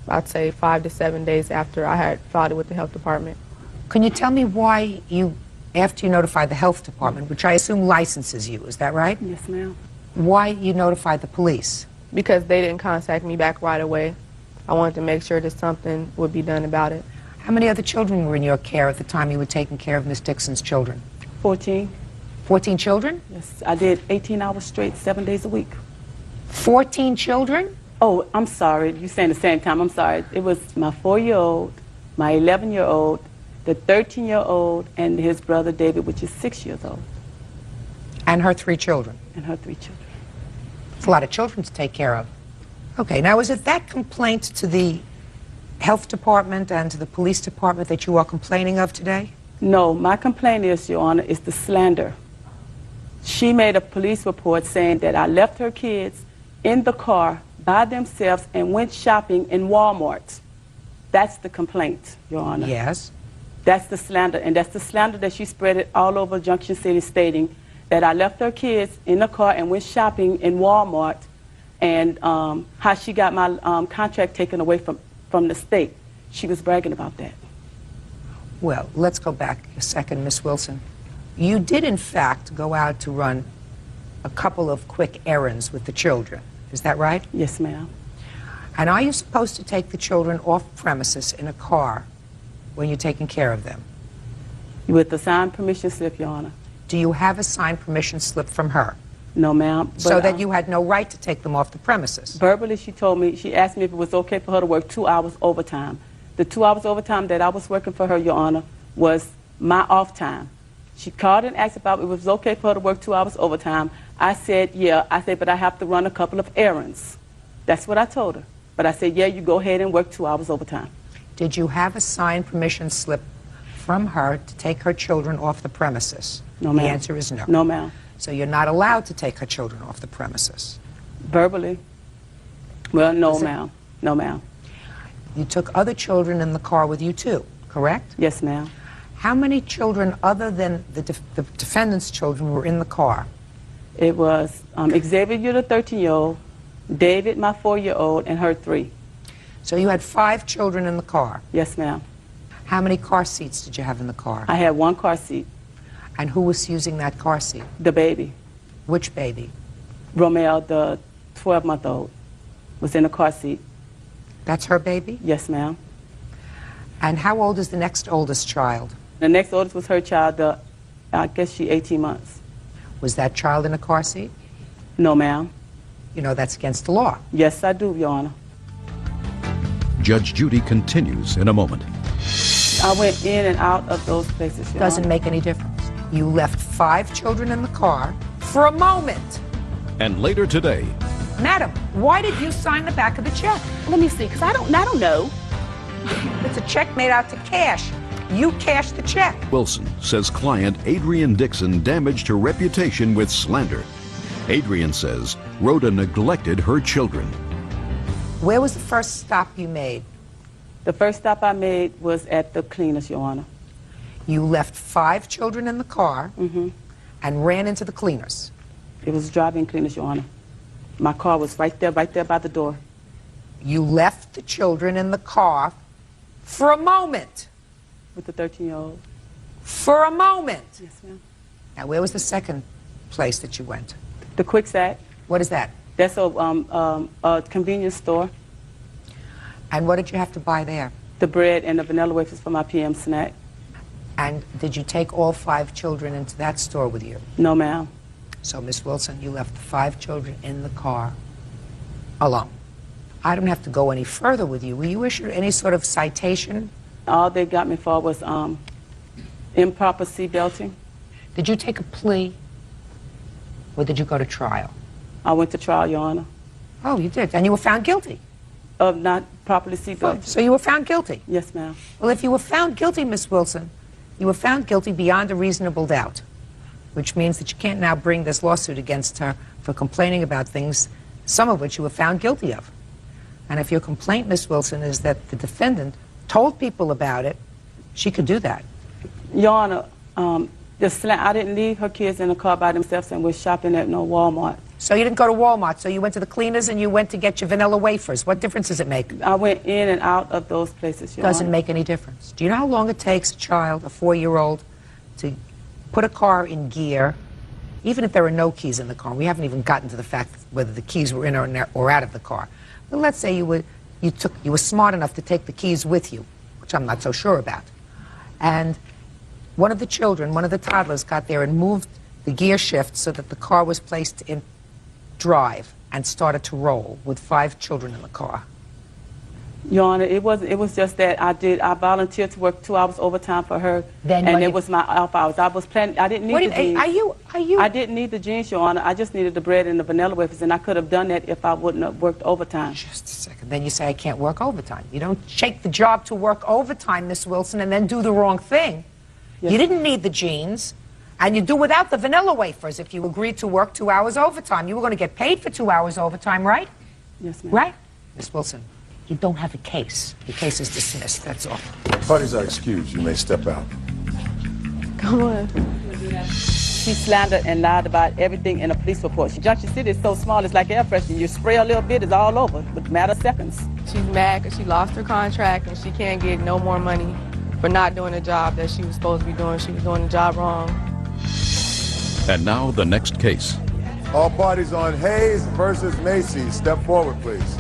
I'd say 5 to 7 days after I had filed it with the health department. Can you tell me why you, after you notified the health department, which I assume licenses you, is that right? Yes, ma'am. Why you notified the police? Because they didn't contact me back right away. I wanted to make sure that something would be done about it. How many other children were in your care at the time you were taking care of Miss Dixon's children? 14. 14 children? Yes, I did 18 hours straight, 7 days a week. 14 children? Oh, I'm sorry. You're saying the same time. I'm sorry. It was my 4-year-old, my 11-year-old, the 13-year-old, and his brother David, which is 6 years old. And her 3 children? And her 3 children. It's a lot of children to take care of. Okay, now is it that complaint to the health department and to the police department that you are complaining of today? No, my complaint is, Your Honor, is the slander. She made a police report saying that I left her kids in the car by themselves and went shopping in Walmart. That's the complaint, Your Honor. Yes. That's the slander, and that's the slander that she spread it all over Junction City, stating that I left her kids in the car and went shopping in Walmart, and how she got my contract taken away from the state. She was bragging about that. Well, let's go back a second, Miss Wilson. You did, in fact, go out to run a couple of quick errands with the children. Is that right? Yes, ma'am. And are you supposed to take the children off premises in a car when you're taking care of them? With the signed permission slip, Your Honor. Do you have a signed permission slip from her? No, ma'am. So that you had no right to take them off the premises? Verbally, she told me, she asked me if it was okay for her to work 2 hours overtime. The 2 hours overtime that I was working for her, Your Honor, was my off time. She called and asked about if it was okay for her to work 2 hours overtime. I said, yeah. I said, but I have to run a couple of errands. That's what I told her. But I said, yeah, you go ahead and work 2 hours overtime. Did you have a signed permission slip from her to take her children off the premises? No, ma'am. The answer is no. No, ma'am. So you're not allowed to take her children off the premises? Verbally. Well, no, ma'am. No, ma'am. You took other children in the car with you, too, correct? Yes, ma'am. How many children other than the defendant's children were in the car? It was Xavier, the 13-year-old, David, my 4-year-old, and her 3. So you had 5 children in the car? Yes, ma'am. How many car seats did you have in the car? I had 1 car seat. And who was using that car seat? The baby. Which baby? Romeo, the 12-month-old, was in the car seat. That's her baby? Yes, ma'am. And how old is the next oldest child? The next oldest was her child, I guess she 18 months. Was that child in a car seat? No, ma'am. You know that's against the law. Yes, I do, Your Honor. Judge Judy continues in a moment. I went in and out of those places, Your Doesn't Honor. make any difference. You left 5 children in the car for a moment. And later today, Madam, why did you sign the back of the check? Let me see, because I don't know. It's a check made out to cash. You cashed the check. Wilson says client Adrian Dixon damaged her reputation with slander. Adrian says Rhoda neglected her children. Where was the first stop you made? The first stop I made was at the cleaners, Your Honor. You left 5 children in the car and ran into the cleaners. It was driving cleaners, Your Honor. My car was right there by the door. You left the children in the car for a moment. With the 13-year-old. For a moment. Yes, ma'am. Now, where was the second place that you went? The Quick Sack. What is that? That's a convenience store. And what did you have to buy there? The bread and the vanilla wafers for my PM snack. And did you take all 5 children into that store with you? No, ma'am. So, Miss Wilson, you left the 5 children in the car alone. I don't have to go any further with you. Were you issued any sort of citation? All they got me for was improper seat belting. Did you take a plea, or did you go to trial? I went to trial, Your Honor. Oh, you did, and you were found guilty? Of not properly seat belting. So you were found guilty? Yes, ma'am. Well, if you were found guilty, Miss Wilson, you were found guilty beyond a reasonable doubt, which means that you can't now bring this lawsuit against her for complaining about things, some of which you were found guilty of. And if your complaint, Miss Wilson, is that the defendant told people about it, she could do that. Your Honor, I didn't leave her kids in the car by themselves and was shopping at no Walmart. So you didn't go to Walmart, so you went to the cleaners and you went to get your vanilla wafers. What difference does it make? I went in and out of those places, Your Doesn't Honor. make any difference. Do you know how long it takes a child, a 4-year-old, to put a car in gear, even if there are no keys in the car? We haven't even gotten to the fact whether the keys were in or out of the car. But let's say you were smart enough to take the keys with you, which I'm not so sure about. And one of the children, one of the toddlers, got there and moved the gear shift so that the car was placed in drive and started to roll with 5 children in the car. Your Honor, it was just that I volunteered to work 2 hours overtime for her, and it was my off hours. I was planning. I didn't need the jeans. I didn't need the jeans, Your Honor. I just needed the bread and the vanilla wafers, and I could have done that if I wouldn't have worked overtime. Just a second. Then you say I can't work overtime. You don't take the job to work overtime, Miss Wilson, and then do the wrong thing. Yes. You didn't need the jeans, and you do without the vanilla wafers if you agreed to work 2 hours overtime. You were going to get paid for 2 hours overtime, right? Yes, ma'am. Right? Miss Wilson, you don't have a case. Your case is dismissed, that's all. Parties are excused. You may step out. Come on. She slandered and lied about everything in a police report. Junction City is so small, it's like air freshener. You spray a little bit, it's all over, with a matter of seconds. She's mad because she lost her contract and she can't get no more money for not doing the job that she was supposed to be doing. She was doing the job wrong. And now the next case. All parties on Hayes versus Macy. Step forward, please.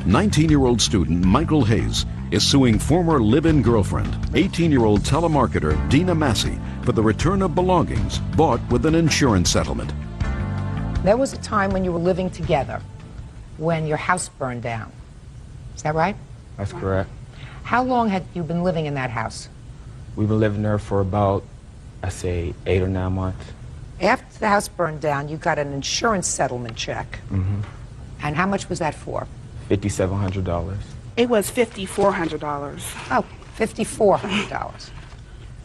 19-year-old student Michael Hayes is suing former live-in girlfriend, 18-year-old telemarketer Dina Massey, for the return of belongings bought with an insurance settlement. There was a time when you were living together, when your house burned down. Is that right? That's correct. How long had you been living in that house? We've been living there for about, I say, 8 or 9 months. After the house burned down, you got an insurance settlement check. Mm-hmm. And how much was that for? $5,700. It was $5,400. Oh, $5,400.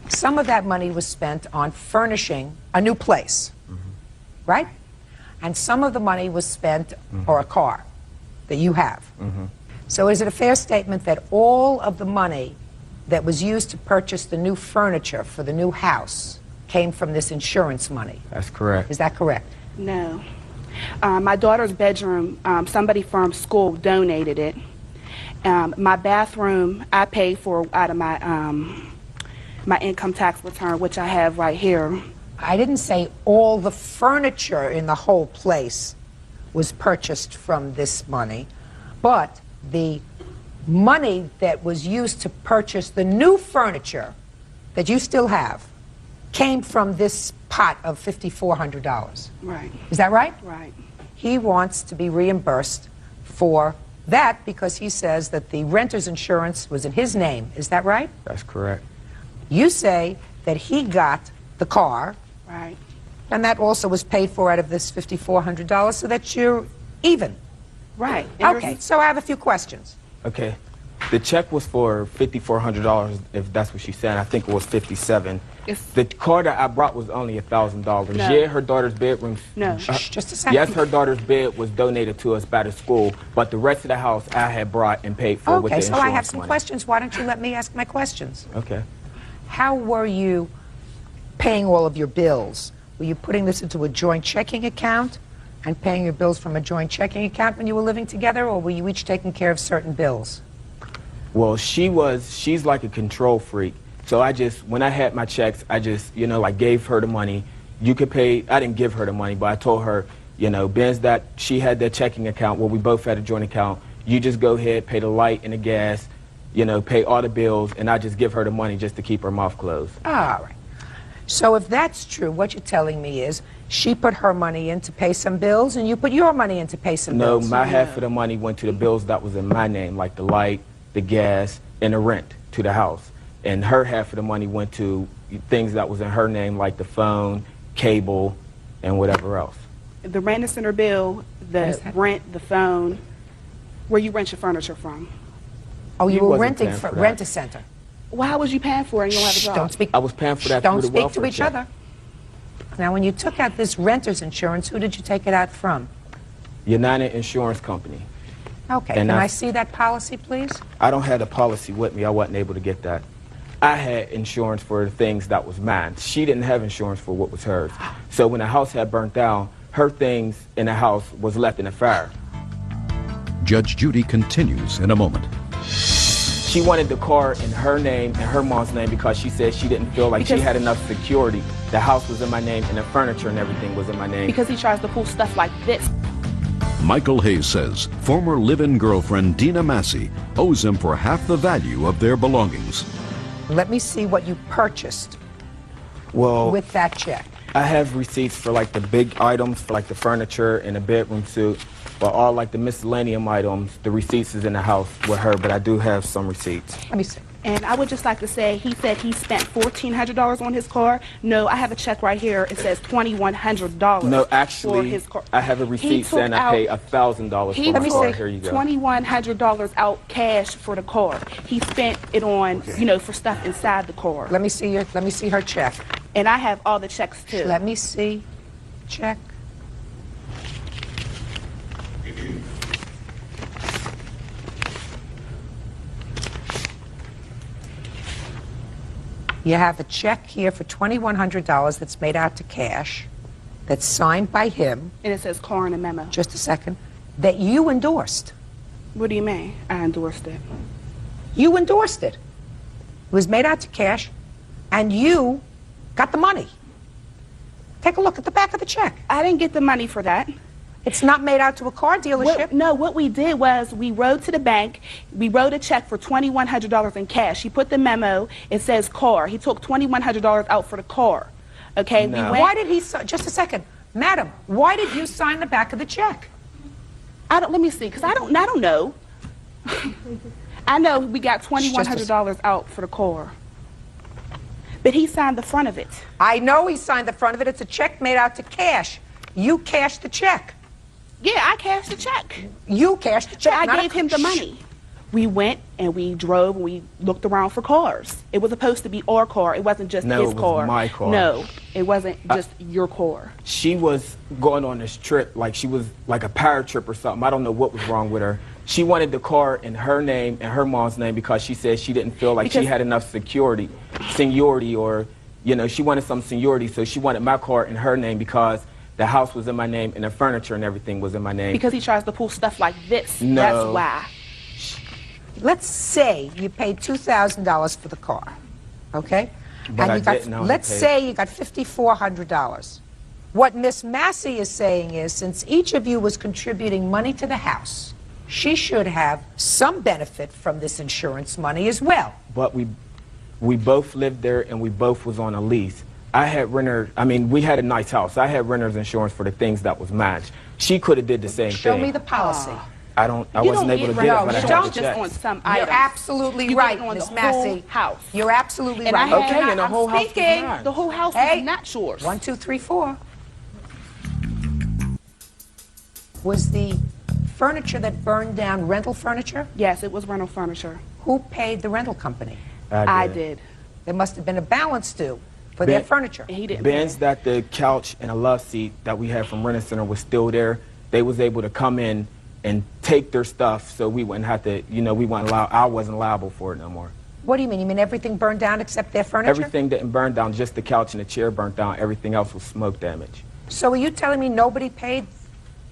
Some of that money was spent on furnishing a new place, right? And some of the money was spent, or a car that you have. So is it a fair statement that all of the money that was used to purchase the new furniture for the new house came from this insurance money? That's correct. Is that correct? No. My daughter's bedroom, somebody from school donated it. My bathroom, I paid for out of my income tax return, which I have right here. I didn't say all the furniture in the whole place was purchased from this money, but the money that was used to purchase the new furniture that you still have came from this pot of $5,400. Right. Is that right? Right. He wants to be reimbursed for that because he says that the renter's insurance was in his name. Is that right? That's correct. You say that he got the car. Right. And that also was paid for out of this $5,400, so that you're even. Right. Okay, so I have a few questions. Okay. The check was for $5,400, if that's what she said. I think it was $57. The car that I brought was only $1,000. No. Yeah, her daughter's bedroom. No. Just a second. Yes, her daughter's bed was donated to us by the school, but the rest of the house I had brought and paid for with the Okay, so insurance I have some money. questions. Why don't you let me ask my questions? Okay. How were you paying all of your bills? Were you putting this into a joint checking account and paying your bills from a joint checking account when you were living together, or were you each taking care of certain bills? Well, she's like a control freak. So when I had my checks, I just, like gave her the money. You could pay, I didn't give her the money, but I told her, being that she had that checking account, well, we both had a joint account, you just go ahead, pay the light and the gas, pay all the bills, and I just give her the money just to keep her mouth closed. All right. So if that's true, what you're telling me is she put her money in to pay some bills, and you put your money in to pay some No, bills. my half of the money went to the bills that was in my name, like the light, the gas, and the rent to the house. And her half of the money went to things that was in her name, like the phone, cable, and whatever else. The rent is in her bill, the rent, the phone. Where you rent your furniture from? Oh, you were wasn't renting paying for for that. Rent-a-Center. Well, how was you paying for it and you don't have a job? Don't speak. I was paying for that Don't through the speak welfare to each check. other. Now, when you took out this renter's insurance, who did you take it out from? United Insurance Company. Okay, And can I- I see that policy, please? I don't have the policy with me. I wasn't able to get that. I had insurance for the things that was mine. She didn't have insurance for what was hers. So when the house had burnt down, her things in the house was left in the fire. Judge Judy continues in a moment. She wanted the car in her name and her mom's name because she said she didn't feel like she had enough security. The house was in my name and the furniture and everything was in my name. Because he tries to pull stuff like this. Michael Hayes says former live-in girlfriend Dina Massey owes him for half the value of their belongings. Let me see what you purchased with that check. I have receipts for like the big items, for like the furniture and the bedroom suit, but all like the miscellaneous items, the receipts is in the house with her, but I do have some receipts. Let me see. And I would just like to say, he said he spent $1,400 on his car. No, I have a check right here. It says $2,100 No, for actually, his car. I have a receipt saying I paid $1,000 He for my took car. Here you go. $2,100 out cash for the car. He spent it on, you know, for stuff inside the car. Let me see her check. And I have all the checks too. Let me see. Check. You have a check here for $2,100 that's made out to cash, that's signed by him. And it says car in a memo. Just a second. That you endorsed. What do you mean? I endorsed it. You endorsed it. It was made out to cash, and you got the money. Take a look at the back of the check. I didn't get the money for that. It's not made out to a car dealership. What we did was we wrote to the bank. We wrote a check for $2,100 in cash. He put the memo. It says car. He took $2,100 out for the car. Okay. No. Why did he? Just a second, madam. Why did you sign the back of the check? Let me see, because I don't know. I know we got $2,100 out for the car. But he signed the front of it. I know he signed the front of it. It's a check made out to cash. You cashed the check. Yeah, I cashed the check. You cashed the check. But I gave him the money. We went and we drove and we looked around for cars. It was supposed to be our car. It wasn't just his car. No, it was my car. No, it wasn't just your car. She was going on this trip, like she was like a power trip or something. I don't know what was wrong with her. She wanted the car in her name and her mom's name because she said she didn't feel like she had enough seniority, or, you know, she wanted some seniority, so she wanted my car in her name because the house was in my name and the furniture and everything was in my name. Because he tries to pull stuff like this. No. That's why. Let's say you paid $2,000 for the car, okay? But and I didn't only let's pay- say you got $5,400. What Miss Massey is saying is, since each of you was contributing money to the house, she should have some benefit from this insurance money as well. But we both lived there and we both was on a lease. I had renter, I mean, we had a nice house. I had renter's insurance for the things that was matched. She could have did the same thing. Show me the policy. I wasn't able to get it, but I had the check. On some You're items. absolutely You right, get it on Miss the Massey. whole house. You're absolutely And right. I had- Okay, and the whole house was speaking. mine. The whole house Hey. is not yours. 1, 2, 3, 4. Was the furniture that burned down rental furniture? Yes, it was rental furniture. Who paid the rental company? I did. There must have been a balance due for their furniture. He didn't. Ben's that the couch and a love seat that we had from Rent Center was still there. They was able to come in and take their stuff, so we wouldn't have to, you know, I wasn't liable for it no more. What do you mean? You mean everything burned down except their furniture? Everything didn't burn down, just the couch and the chair burnt down. Everything else was smoke damage. So are you telling me nobody paid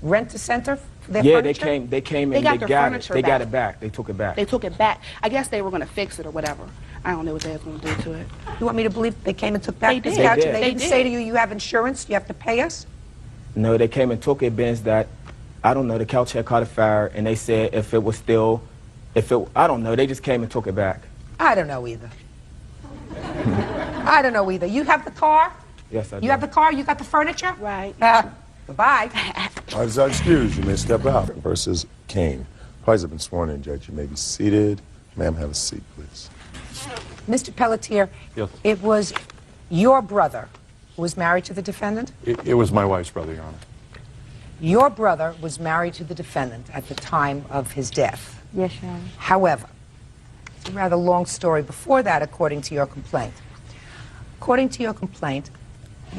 Rent a Center for their Yeah, furniture? they came They and got they their got it. furniture They got back. it back. They took it back. They took it back. I guess they were going to fix it or whatever. I don't know what they was going to do to it. You want me to believe they came and took back They this did. couch They and they did. didn't They say did. to you, you have insurance, you have to pay us? No, they came and took it. Ben's that, I don't know, the couch had caught a fire, and they said if it was still, I don't know, they just came and took it back. I don't know either. I don't know either. You have the car? Yes, I do. You have the car? You got the furniture? Right. Goodbye. All right, is excused. You may step out. Versus Kane. Parties have been sworn in, Judge. You may be seated. Ma'am, have a seat, please. Mr. Pelletier, Yes. it was your brother who was married to the defendant? It was my wife's brother, Your Honor. Your brother was married to the defendant at the time of his death. Yes, Your Honor. However, it's a rather long story before that, according to your complaint. According to your complaint,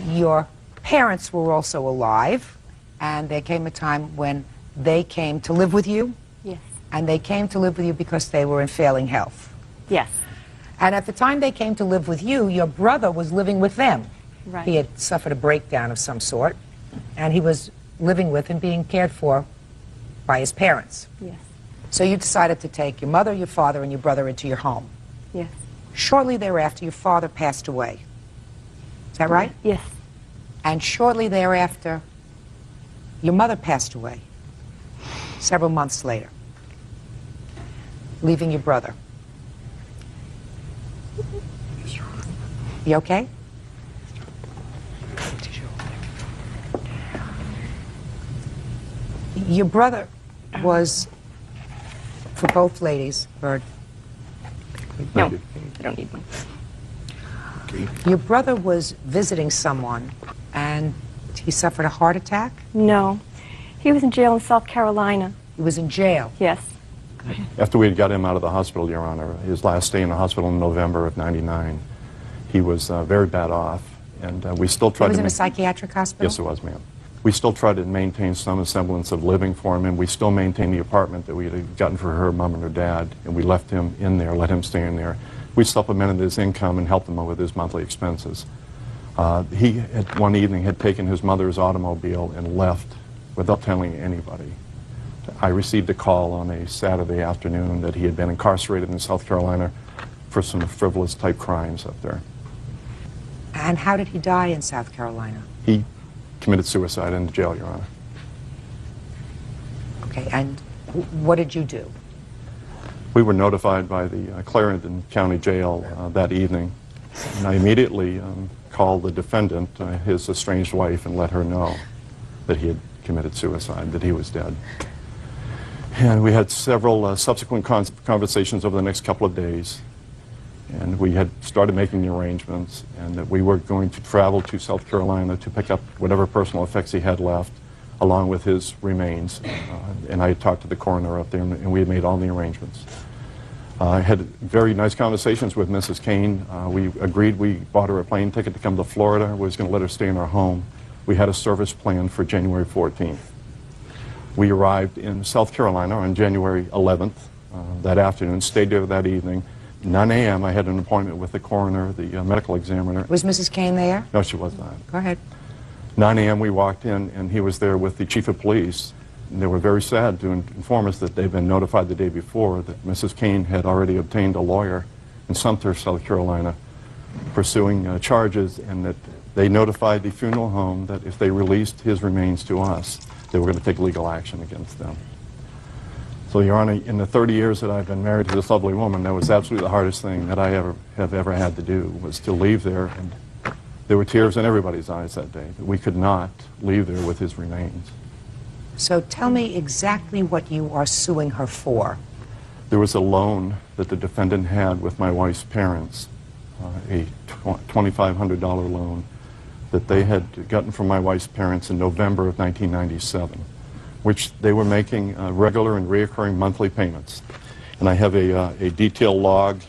your parents were also alive, and there came a time when they came to live with you, Yes. and they came to live with you because they were in failing health. Yes. And at the time they came to live with you, your brother was living with them. Right. He had suffered a breakdown of some sort. and he was living with and being cared for by his parents. Yes. So you decided to take your mother, your father, and your brother into your home. Yes. Shortly thereafter, your father passed away. Is that right? Yes. And shortly thereafter, your mother passed away, several months later, leaving your brother. You okay? Your brother was, for both ladies, or No, I don't need one. your brother was visiting someone, and he suffered a heart attack? No. He was in jail in South Carolina. He was in jail? Yes. After we had got him out of the hospital, Your Honor, his last stay in the hospital in November of '99, he was very bad off, and we still tried He was to... in a psychiatric hospital? Yes, it was, ma'am. We still tried to maintain some semblance of living for him, and we still maintained the apartment that we had gotten for her mom and her dad, and we left him in there, let him stay in there. We supplemented his income and helped him with his monthly expenses. He, one evening, had taken his mother's automobile and left without telling anybody. I received a call on a Saturday afternoon that he had been incarcerated in South Carolina for some frivolous type crimes up there. And how did he die in South Carolina? He committed suicide in the jail, Your Honor. Okay, and what did you do? We were notified by the Clarendon County Jail that evening, and I immediately called the defendant, his estranged wife, and let her know that he had committed suicide, that he was dead. And we had several subsequent conversations over the next couple of days, and we had started making the arrangements, and that we were going to travel to South Carolina to pick up whatever personal effects he had left, along with his remains. And I had talked to the coroner up there, and we had made all the arrangements. I had very nice conversations with Mrs. Kane. We agreed, we bought her a plane ticket to come to Florida. We was going to let her stay in our home. We had a service planned for January 14th. We arrived in South Carolina on January 11th that afternoon, stayed there that evening. 9 a.m. I had an appointment with the coroner, the medical examiner. Was Mrs. Kane there? No, she was not. Go ahead. 9 a.m. we walked in, and he was there with the chief of police. And they were very sad to inform us that they'd been notified the day before that Mrs. Kane had already obtained a lawyer in Sumter, South Carolina, pursuing charges, and that they notified the funeral home that if they released his remains to us, they were going to take legal action against them. So, Your Honor, in the 30 years that I've been married to this lovely woman, that was absolutely the hardest thing that I have ever had to do, was to leave there. And there were tears in everybody's eyes that day, that we could not leave there with his remains. So tell me exactly what you are suing her for. There was a loan that the defendant had with my wife's parents, a $2,500 loan that they had gotten from my wife's parents in November of 1997, which they were making regular and reoccurring monthly payments. And I have a detailed log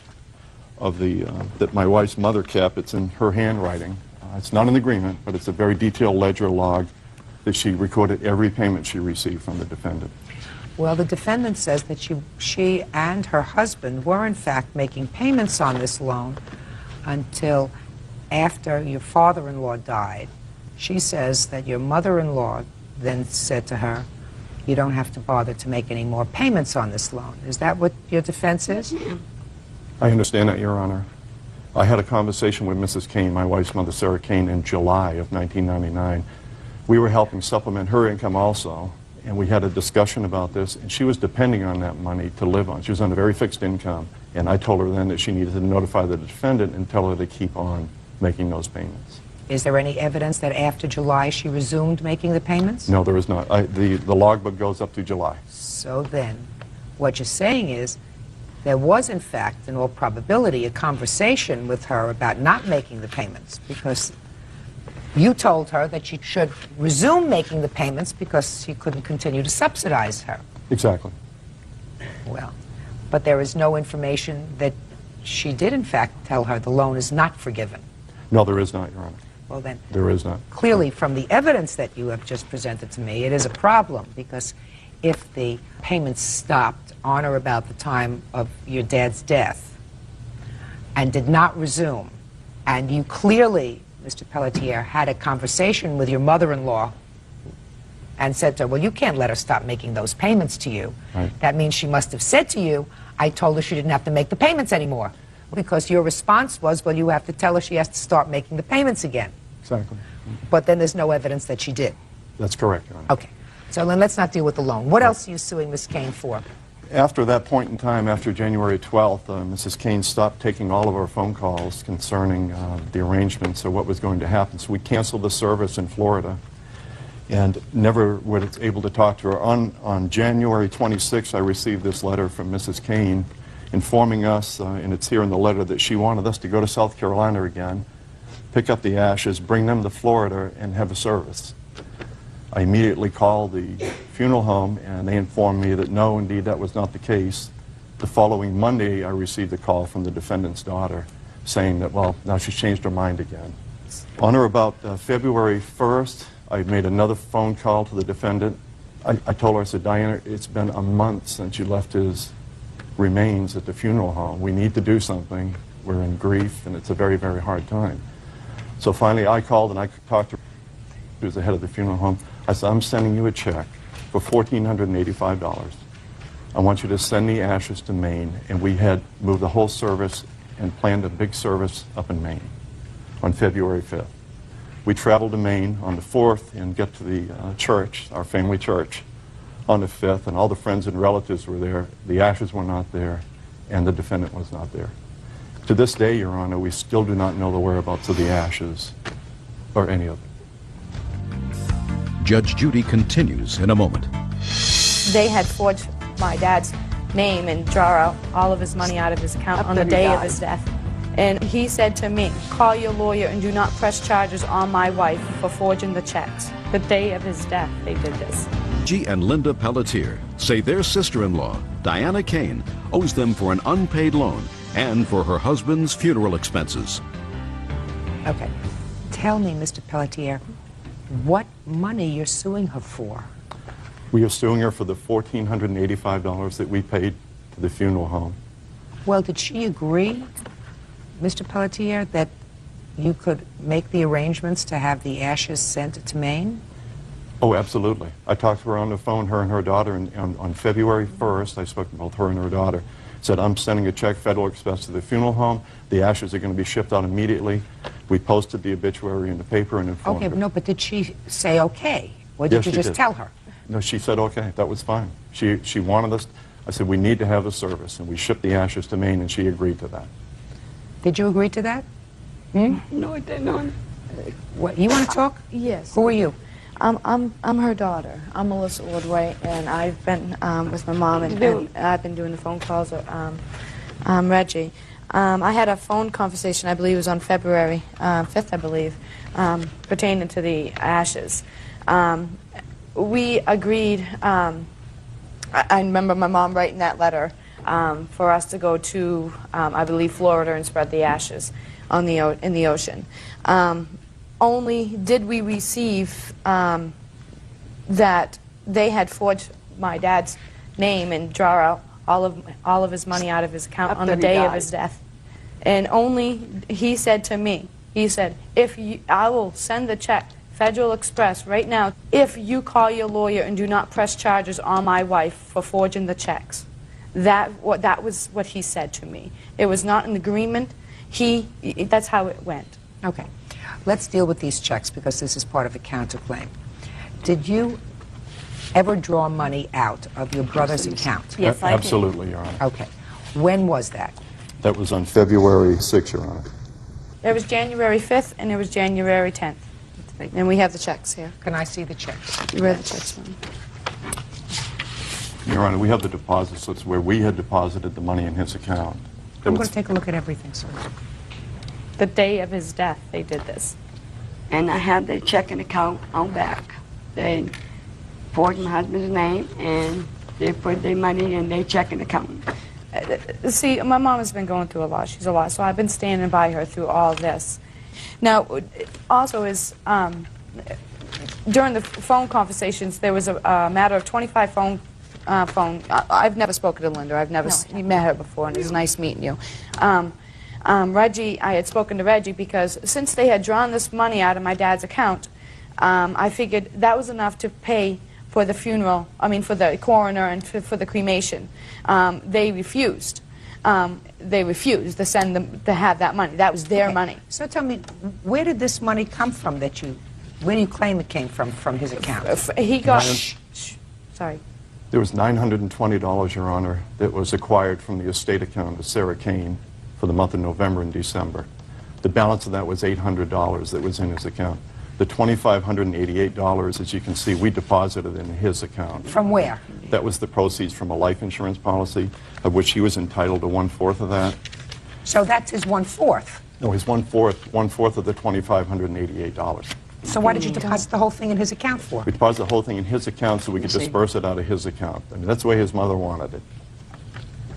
of that my wife's mother kept. It's in her handwriting. It's not an agreement, but it's a very detailed ledger log that she recorded every payment she received from the defendant. Well, the defendant says that she and her husband were in fact making payments on this loan until after your father-in-law died. She says that your mother-in-law then said to her, you don't have to bother to make any more payments on this loan. Is that what your defense is? I understand that, Your Honor. I had a conversation with Mrs. Kane, my wife's mother, Sarah Kane, in July of 1999. We were helping supplement her income also, and we had a discussion about this, and she was depending on that money to live on. She was on a very fixed income, and I told her then that she needed to notify the defendant and tell her to keep on making those payments. Is there any evidence that after July she resumed making the payments? No, there is not. The logbook goes up to July. So then, what you're saying is there was, in fact, in all probability, a conversation with her about not making the payments because you told her that she should resume making the payments because she couldn't continue to subsidize her. Exactly. Well, but there is no information that she did, in fact, tell her the loan is not forgiven. No, there is not, Your Honor. Well, then, there is not. Clearly, from the evidence that you have just presented to me, it is a problem because if the payments stopped on or about the time of your dad's death and did not resume, and you clearly, Mr. Pelletier, had a conversation with your mother-in-law and said to her, well, you can't let her stop making those payments to you. Right. That means she must have said to you, I told her she didn't have to make the payments anymore. Because your response was, well, you have to tell her she has to start making the payments again. Exactly. But then there's no evidence that she did. That's correct, Your Honor. Okay. So then let's not deal with the loan. What else are you suing Ms. Kane for? After that point in time, after January 12th, Mrs. Kane stopped taking all of our phone calls concerning the arrangements or what was going to happen. So we canceled the service in Florida and never was able to talk to her. On January 26th, I received this letter from Mrs. Kane informing us, and it's here in the letter, that she wanted us to go to South Carolina again, pick up the ashes, bring them to Florida, and have a service. I immediately called the funeral home, and they informed me that no, indeed, that was not the case. The following Monday, I received a call from the defendant's daughter saying that, well, now she's changed her mind again. On or about February 1st, I made another phone call to the defendant. I told her, I said, Diana, it's been a month since you left his remains at the funeral home. We need to do something. We're in grief, and it's a very, very hard time. So finally, I called, and I talked to her, who was the head of the funeral home. I said, I'm sending you a check for $1,485. I want you to send the ashes to Maine. And we had moved the whole service and planned a big service up in Maine on February 5th. We traveled to Maine on the 4th and get to the church, our family church, on the 5th, and all the friends and relatives were there. The ashes were not there, and the defendant was not there. To this day, Your Honor, we still do not know the whereabouts of the ashes or any of it. Judge Judy continues in a moment. They had forged my dad's name and draw out all of his money out of his account on the day of his death. And he said to me, call your lawyer and do not press charges on my wife for forging the checks. The day of his death, they did this. Reggie and Linda Pelletier say their sister-in-law, Diana Kane, owes them for an unpaid loan and for her husband's funeral expenses. Okay. Tell me, Mr. Pelletier, what money you're suing her for? We are suing her for the $1,485 that we paid to the funeral home. Well, did she agree, Mr. Pelletier, that you could make the arrangements to have the ashes sent to Maine? Oh, absolutely. I talked to her on the phone, her and her daughter, and on February 1st, I spoke to both her and her daughter. Said, I'm sending a check, federal expense, to the funeral home. The ashes are going to be shipped out immediately. We posted the obituary in the paper and informed her. Okay, no, but did she say okay? Or did Yes, you she just did. tell her? No, she said okay. That was fine. She wanted us. I said, we need to have a service, and we shipped the ashes to Maine, and she agreed to that. Did you agree to that? Hmm? No, I didn't. What, you want to talk? Yes. Who are you? I'm her daughter. I'm Melissa Woodway, and I've been with my mom, and I've been doing the phone calls with Reggie. I had a phone conversation, I believe it was on February 5th, I believe, pertaining to the ashes. We agreed, I remember my mom writing that letter for us to go to, I believe, Florida and spread the ashes in the ocean. Only did we receive that they had forged my dad's name and draw out all of his money out of his account on the day of his death. And only he said to me, he said, I will send the check, Federal Express, right now, if you call your lawyer and do not press charges on my wife for forging the checks. That was what he said to me. It was not an agreement. That's how it went. Okay. Let's deal with these checks because this is part of a counterclaim. Did you ever draw money out of your brother's account? Yes, I did. Absolutely, Your Honor. Okay. When was that? That was on February 6th, Your Honor. There was January 5th and there was January 10th. And we have the checks here. Can I see the checks? You read the checks, Mom. Your Honor, we have the deposit slips where we had deposited the money in his account. I'm going to take a look at everything, sir. The day of his death, they did this. And I have the checking account on back. They forged my husband's name, and they put their money in their checking account. See, my mom has been going through a lot. She's a lot, so I've been standing by her through all this. Now, also is, during the phone conversations, there was a matter of 25 phone. I've never spoken to Linda. I've never met her before, and it was nice meeting you. Reggie, I had spoken to Reggie because since they had drawn this money out of my dad's account, I figured that was enough to pay for the funeral, I mean for the coroner and for the cremation. They refused. They refused to send them to have that money. That was their money. So tell me, where did this money come from that you, where do you claim it came from his account? He got, sorry. There was $920, Your Honor, that was acquired from the estate account of Sarah Kane for the month of November and December. The balance of that was $800 that was in his account. The $2,588, as you can see, we deposited in his account. From where? That was the proceeds from a life insurance policy, of which he was entitled to 1/4 of that. So that's his 1/4. No, his 1/4 of the $2,588. So why did you deposit the whole thing in his account for? We deposited the whole thing in his account so we could disperse it out of his account. I mean, that's the way his mother wanted it.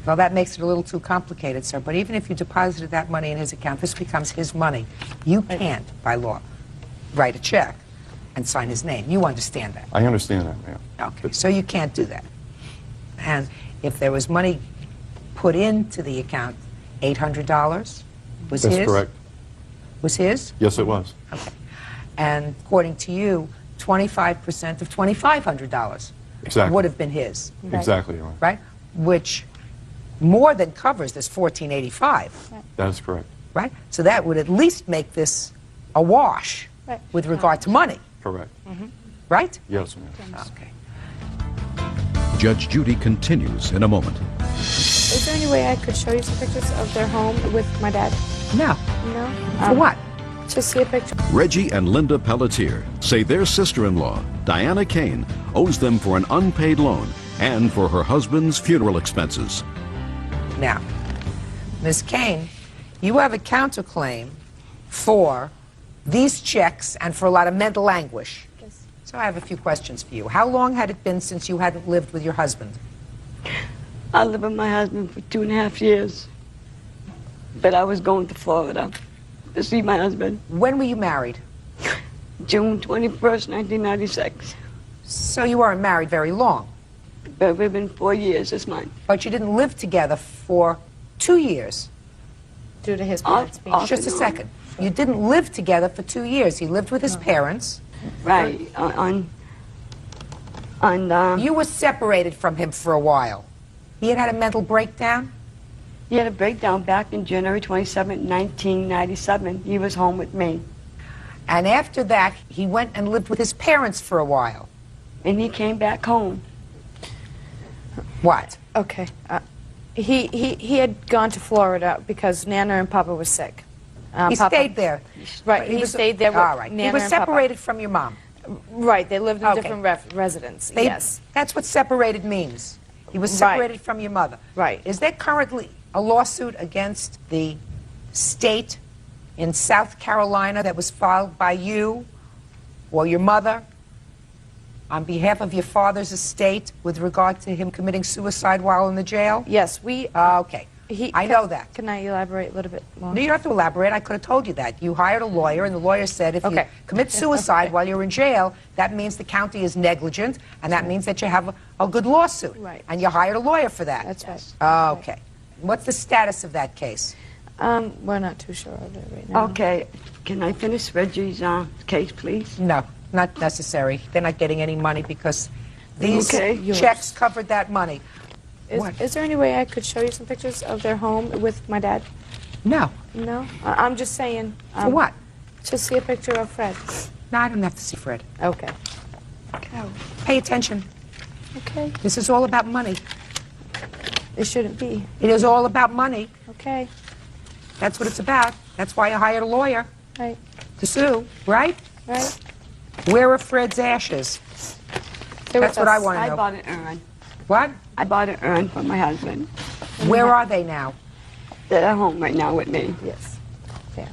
Well, that makes it a little too complicated, sir. But even if you deposited that money in his account, this becomes his money. You can't, by law, write a check and sign his name. You understand that? I understand that, ma'am. Okay, so you can't do that. And if there was money put into the account, $800 was his? That's correct. Was his? Yes, it was. Okay. And according to you, 25% of $2,500 Exactly. would have been his. Exactly, Your Honor. Right? Which more than covers this $1,485. That is correct. Right? So that would at least make this a wash with regard to money. Correct. Right? Yes, ma'am. Okay. Judge Judy continues in a moment. Is there any way I could show you some pictures of their home with my dad? No. No? For what? To see a picture. Reggie and Linda Pelletier say their sister-in-law, Diana Kane, owes them for an unpaid loan and for her husband's funeral expenses. Now, Ms. Kane, you have a counterclaim for these checks and for a lot of mental anguish. Yes. So I have a few questions for you. How long had it been since you hadn't lived with your husband? I lived with my husband for 2.5 years, but I was going to Florida to see my husband. When were you married? June 21st, 1996. So you weren't married very long. But we've been 4 years this month. But you didn't live together for 2 years. Due to his parents being... Just a second. You didn't live together for 2 years. He lived with his parents. Right. You were separated from him for a while. He had had a mental breakdown? He had a breakdown back in January 27, 1997. He was home with me. And after that, he went and lived with his parents for a while. And he came back home. What? Okay. He had gone to Florida because Nana and Papa were sick. He stayed there. Right, he stayed there with all right. Nana He was and Papa. separated from your mom. Right, they lived in Okay. different residents, They- yes. That's what separated means. He was Right. separated from your mother. Right. Is there currently a lawsuit against the state in South Carolina that was filed by you or your mother on behalf of your father's estate with regard to him committing suicide while in the jail? Yes, we... Okay. I know that. Can I elaborate a little bit more? No, you don't have to elaborate. I could have told you that. You hired a lawyer, and the lawyer said if you commit suicide while you're in jail, that means the county is negligent, and that means that you have a good lawsuit. Right. And you hired a lawyer for that. That's right. Okay. What's the status of that case? We're not too sure of it right now. Okay. Can I finish Reggie's case, please? No, not necessary. They're not getting any money because these Okay. checks covered that money. Is there any way I could show you some pictures of their home with my dad? No. No? I'm just saying. For what? To see a picture of Fred. No, I don't have to see Fred. Okay. Pay attention. Okay. This is all about money. It shouldn't be. It is all about money. Okay. That's what it's about. That's why you hired a lawyer. Right. To sue, right? Right. Where are Fred's ashes? That's what I want to know. I bought an urn. What? I bought an urn for my husband. Where are they now? They're at home right now with me. Yes. Yeah.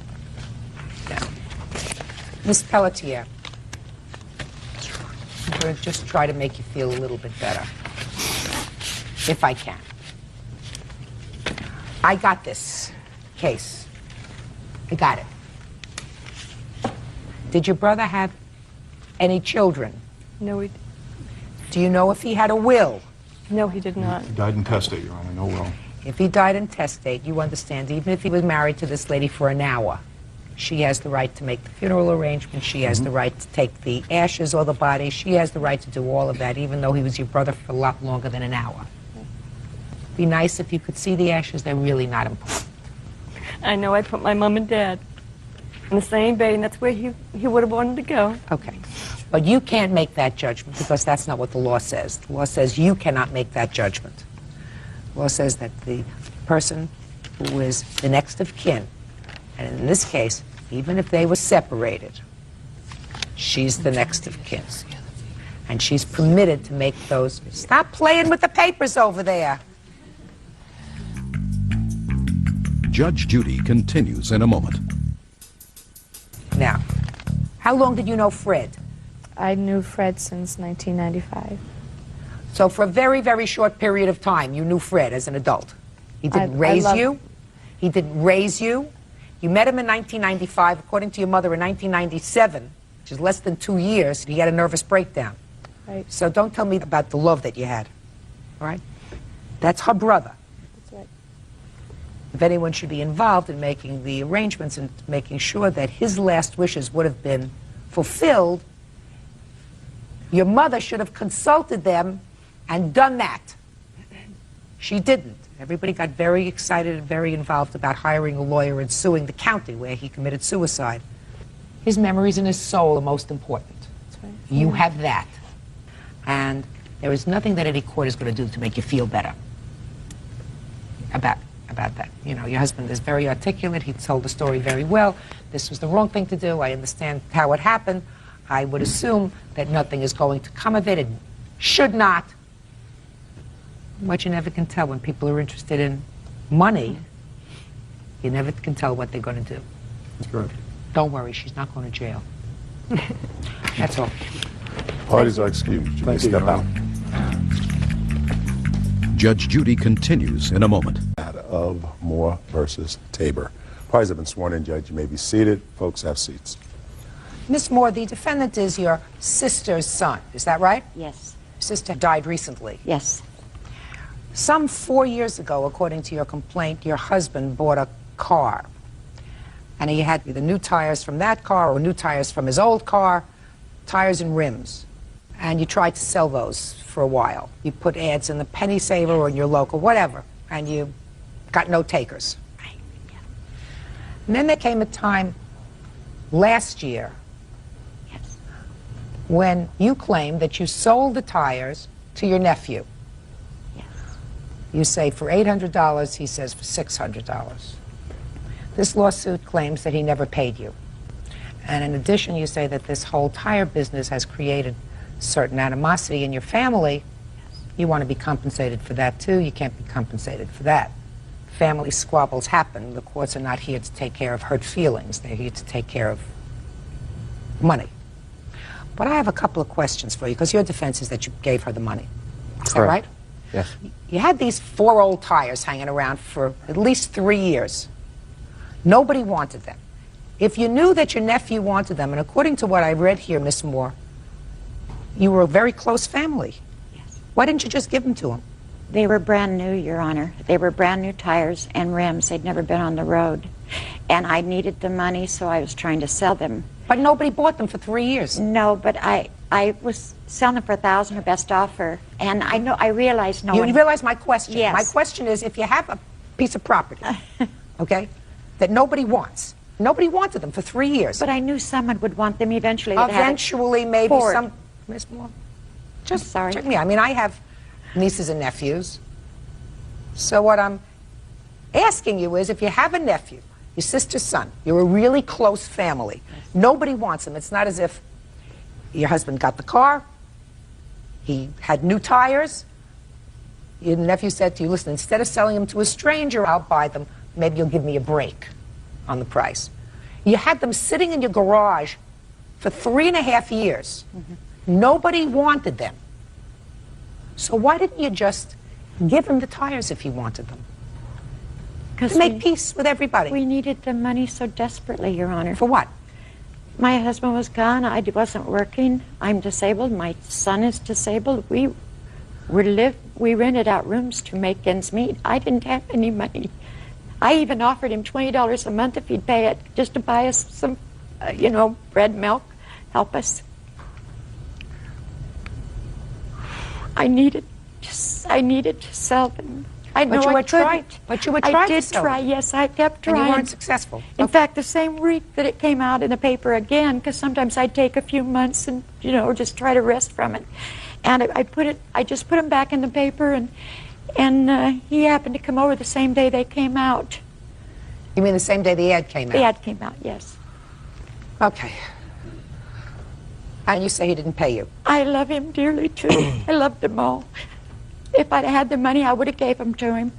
Miss Pelletier, I'm going to just try to make you feel a little bit better, if I can. I got this case. I got it. Did your brother have any children? No, Do you know if he had a will? No, he did not. He died intestate, Your Honor, no will. If he died intestate, you understand, even if he was married to this lady for an hour, She has the right to make the funeral arrangements. She has the right to take the ashes or the body. She has the right to do all of that, even though he was your brother for a lot longer than an hour. Be nice if you could see the ashes. They're really not important. I know I put my mom and dad in the same bed, and that's where he would have wanted to go. Okay. But you can't make that judgment because that's not what the law says. The law says you cannot make that judgment. The law says that the person who is the next of kin, and in this case, even if they were separated, she's the next of kin. And she's permitted to make those. Stop playing with the papers over there. Judge Judy continues in a moment. Now, how long did you know Fred? I knew Fred since 1995. So for a very, very short period of time, you knew Fred as an adult. He didn't raise you. He didn't raise you. You met him in 1995. According to your mother, in 1997, which is less than 2 years, he had a nervous breakdown. Right. So don't tell me about the love that you had. All right? That's her brother. That's right. If anyone should be involved in making the arrangements and making sure that his last wishes would have been fulfilled, your mother should have consulted them and done that. She didn't. Everybody got very excited and very involved about hiring a lawyer and suing the county where he committed suicide. His memories and his soul are most important. That's right. You have that. And there is nothing that any court is going to do to make you feel better about that. You know, your husband is very articulate. He told the story very well. This was the wrong thing to do. I understand how it happened. I would assume that nothing is going to come of it. It should not. But you never can tell when people are interested in money. You never can tell what they're going to do. That's correct. Don't worry, she's not going to jail. That's all. Parties are excused. You may step out. Judge Judy continues in a moment. Of Moore versus Tabor. Parties have been sworn in, Judge. You may be seated. Folks, have seats. Miss Moore, the defendant is your sister's son. Is that right? Yes. Your sister died recently. Yes. Some 4 years ago, according to your complaint, your husband bought a car. And he had either new tires from that car or new tires from his old car, tires and rims. And you tried to sell those for a while. You put ads in the Penny Saver or in your local, whatever, and you got no takers. Right. Yeah. And then there came a time last year when you claimed that you sold the tires to your nephew. Yes. You say for $800, he says for $600. This lawsuit claims that he never paid you. And in addition, you say that this whole tire business has created certain animosity in your family. You want to be compensated for that too. You can't be compensated for that. Family squabbles happen. The courts are not here to take care of hurt feelings. They're here to take care of money. But I have a couple of questions for you, because your defense is that you gave her the money. Is that right? Yes. You had these 4 old tires hanging around for at least 3 years. Nobody wanted them. If you knew that your nephew wanted them, and according to what I read here, Miss Moore, you were a very close family. Yes. Why didn't you just give them to him? They were brand new, Your Honor. They were brand new tires and rims. They'd never been on the road. And I needed the money, so I was trying to sell them. But nobody bought them for 3 years. No, but I was selling them for $1,000 or best offer. And I realized no one... You realize my question? Yes. My question is, if you have a piece of property, okay, that nobody wants, nobody wanted them for 3 years. But I knew someone would want them eventually. Eventually, maybe Ford. some... Miss Moore, just sorry. check me out. I mean, I have nieces and nephews. So what I'm asking you is, if you have a nephew, your sister's son, you're a really close family, nobody wants him. It's not as if your husband got the car, he had new tires, your nephew said to you, listen, instead of selling them to a stranger, I'll buy them. Maybe you'll give me a break on the price. You had them sitting in your garage for 3.5 years. Mm-hmm. Nobody wanted them. So why didn't you just give him the tires if he wanted them? To make peace with everybody. We needed the money so desperately, Your Honor. For what? My husband was gone. I wasn't working. I'm disabled. My son is disabled. We rented out rooms to make ends meet. I didn't have any money. I even offered him $20 a month if he'd pay it, just to buy us some, bread, milk, help us. I needed to sell them. I know I couldn't. But you were trying I did to sell try, them. yes, I kept trying. And you weren't successful. In fact, the same week that it came out in the paper again, because sometimes I'd take a few months and, just try to rest from it. And I just put them back in the paper, and he happened to come over the same day they came out. You mean the same day the ad came out? The ad came out, yes. Okay. And you say he didn't pay you? I love him dearly, too. I loved them all. If I'd had the money, I would have gave them to him.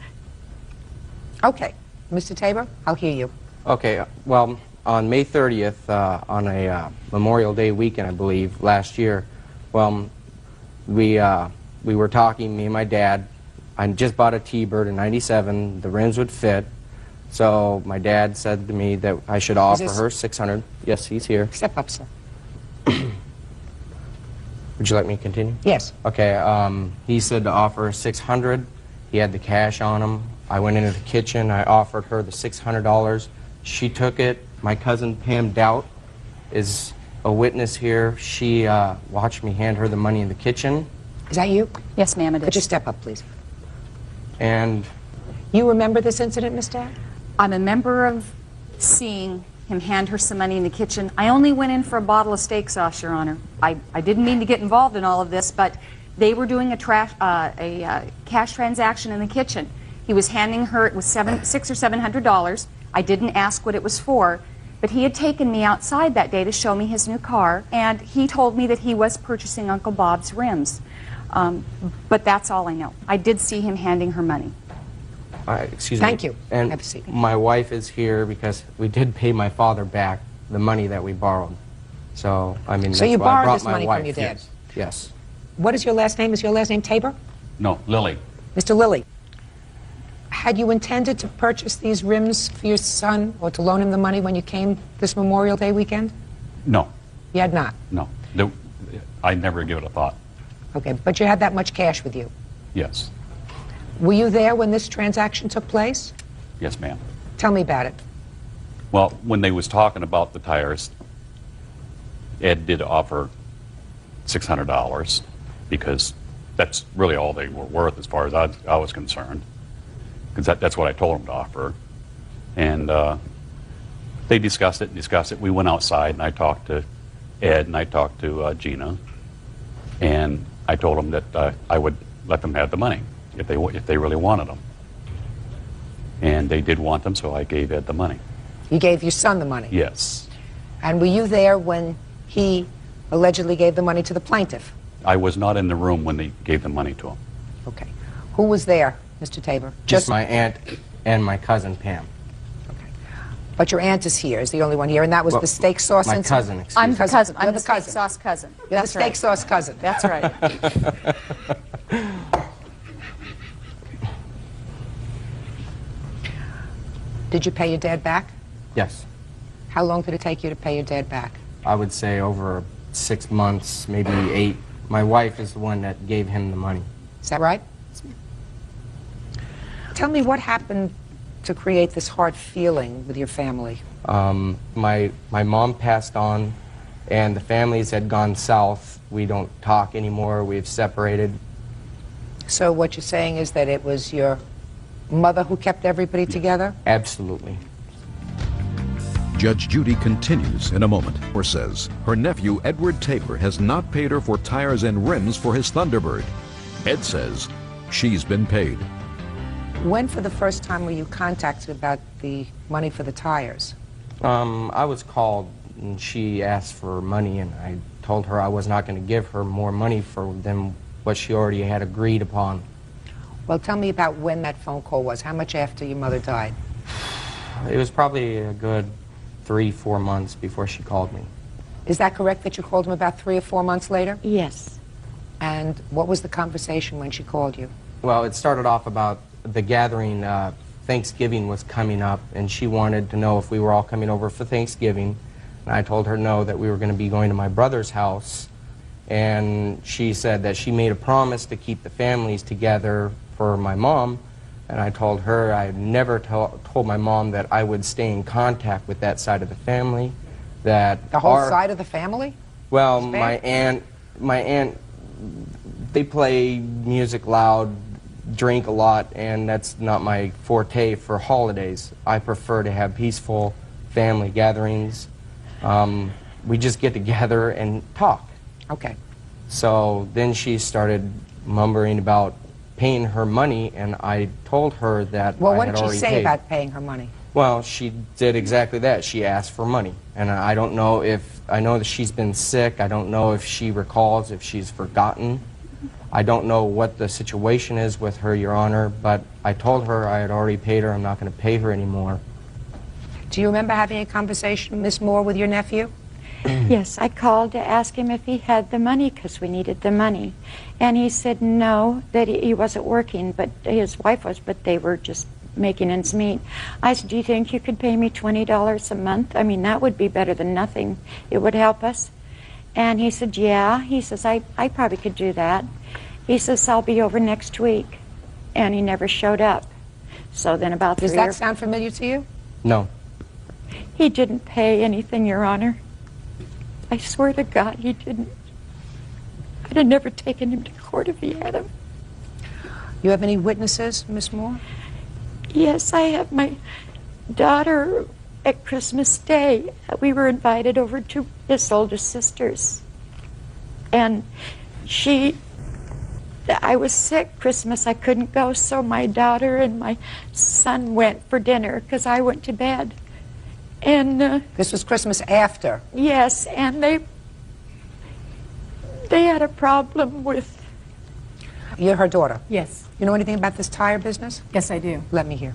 Okay. Mr. Tabor, I'll hear you. Okay, well, on May 30th, on a Memorial Day weekend, I believe, last year, well, we were talking, me and my dad. I just bought a T-Bird in '97. The rims would fit. So my dad said to me that I should offer her $600. Yes, he's here. Step up, sir. Would you like me to continue? Yes. Okay, he said to offer her $600. He had the cash on him. I went into the kitchen. I offered her the $600. She took it. My cousin Pam Doubt is a witness here. She watched me hand her the money in the kitchen. Is that you? Yes, ma'am, it is. Could you step up, please? And you remember this incident, Miss Doubt? I'm a member of seeing him hand her some money in the kitchen. I only went in for a bottle of steak sauce, Your Honor. I didn't mean to get involved in all of this, but they were doing a cash transaction in the kitchen. He was handing her, it was $600 or $700. I didn't ask what it was for, but he had taken me outside that day to show me his new car, and he told me that he was purchasing Uncle Bob's rims. But that's all I know. I did see him handing her money. Excuse me. Thank you. And have a seat. my wife is here because we did pay my father back the money that we borrowed. So, I mean, So that's you why I borrowed brought this my money wife. from your dad? Yes. What is your last name? Is your last name Tabor? No, Lily. Mr. Lilly, had you intended to purchase these rims for your son or to loan him the money when you came this Memorial Day weekend? No, You had not. no. I'd never give it a thought. Okay, but you had that much cash with you. Yes. Were you there when this transaction took place? Yes, ma'am. Tell me about it. Well, when they was talking about the tires, Ed did offer $600 because that's really all they were worth as far as I was concerned. Because that's what I told them to offer. And they discussed it. We went outside and I talked to Ed and I talked to Gina. And I told them that I would let them have the money if they really wanted them. And they did want them, so I gave Ed the money. You gave your son the money? Yes. And were you there when he allegedly gave the money to the plaintiff? I was not in the room when they gave the money to him. Okay. Who was there, Mr. Tabor? Just my aunt and my cousin Pam. But your aunt is here, is the only one here, and that was Well, the steak sauce my incident? cousin, excuse I'm me. the cousin. I'm You're the steak sauce cousin. You're That's the steak right. sauce cousin. That's right. Did you pay your dad back? Yes. How long did it take you to pay your dad back? I would say over 6 months, maybe 8. My wife is the one that gave him the money. Is that right? Tell me what happened to create this hard feeling with your family. My mom passed on, and the families had gone south. We don't talk anymore. We've separated. So what you're saying is that it was your mother who kept everybody together? Absolutely. Judge Judy continues in a moment, or says her nephew Edward Tabor has not paid her for tires and rims for his Thunderbird. Ed says she's been paid. When for the first time were you contacted about the money for the tires? I was called, and she asked for money, and I told her I was not going to give her more money for than what she already had agreed upon. Well, tell me about when that phone call was. How much after your mother died? It was probably a good 3-4 months before she called me. Is that correct that you called him about 3 or 4 months later? Yes. And what was the conversation when she called you? Well, it started off about the gathering. Thanksgiving was coming up, and she wanted to know if we were all coming over for Thanksgiving. And I told her no, that we were going to be going to my brother's house. And she said that she made a promise to keep the families together for my mom, And I told her I never told my mom that I would stay in contact with that side of the family. That The whole side of the family? Well, my aunt, they play music loud, drink a lot, and that's not my forte for holidays. I prefer to have peaceful family gatherings. We just get together and talk. Okay. So then she started mumbling about paying her money, and I told her that Well, I what had did she already say paid. about paying her money? Well, she did exactly that. She asked for money. And I don't know if, I know that she's been sick. I don't know if she recalls, if she's forgotten. I don't know what the situation is with her, Your Honor, but I told her I had already paid her. I'm not going to pay her anymore. Do you remember having a conversation, Miss Moore, with your nephew? Yes, I called to ask him if he had the money because we needed the money. And he said no, that he wasn't working, but his wife was, but they were just making ends meet. I said, do you think you could pay me $20 a month? I mean, that would be better than nothing. It would help us. And he said, yeah. He says, I probably could do that. He says, I'll be over next week. And he never showed up. So then about Does that sound familiar to you? No. He didn't pay anything, Your Honor. I swear to God, he didn't. I'd have never taken him to court if he had him. You have any witnesses, Miss Moore? Yes, I have my daughter at Christmas Day. We were invited over to his older sister's. And I was sick Christmas. I couldn't go, so my daughter and my son went for dinner because I went to bed. And this was Christmas after. Yes, and they had a problem with. You're her daughter. Yes. You know anything about this tire business? Yes, I do. Let me hear.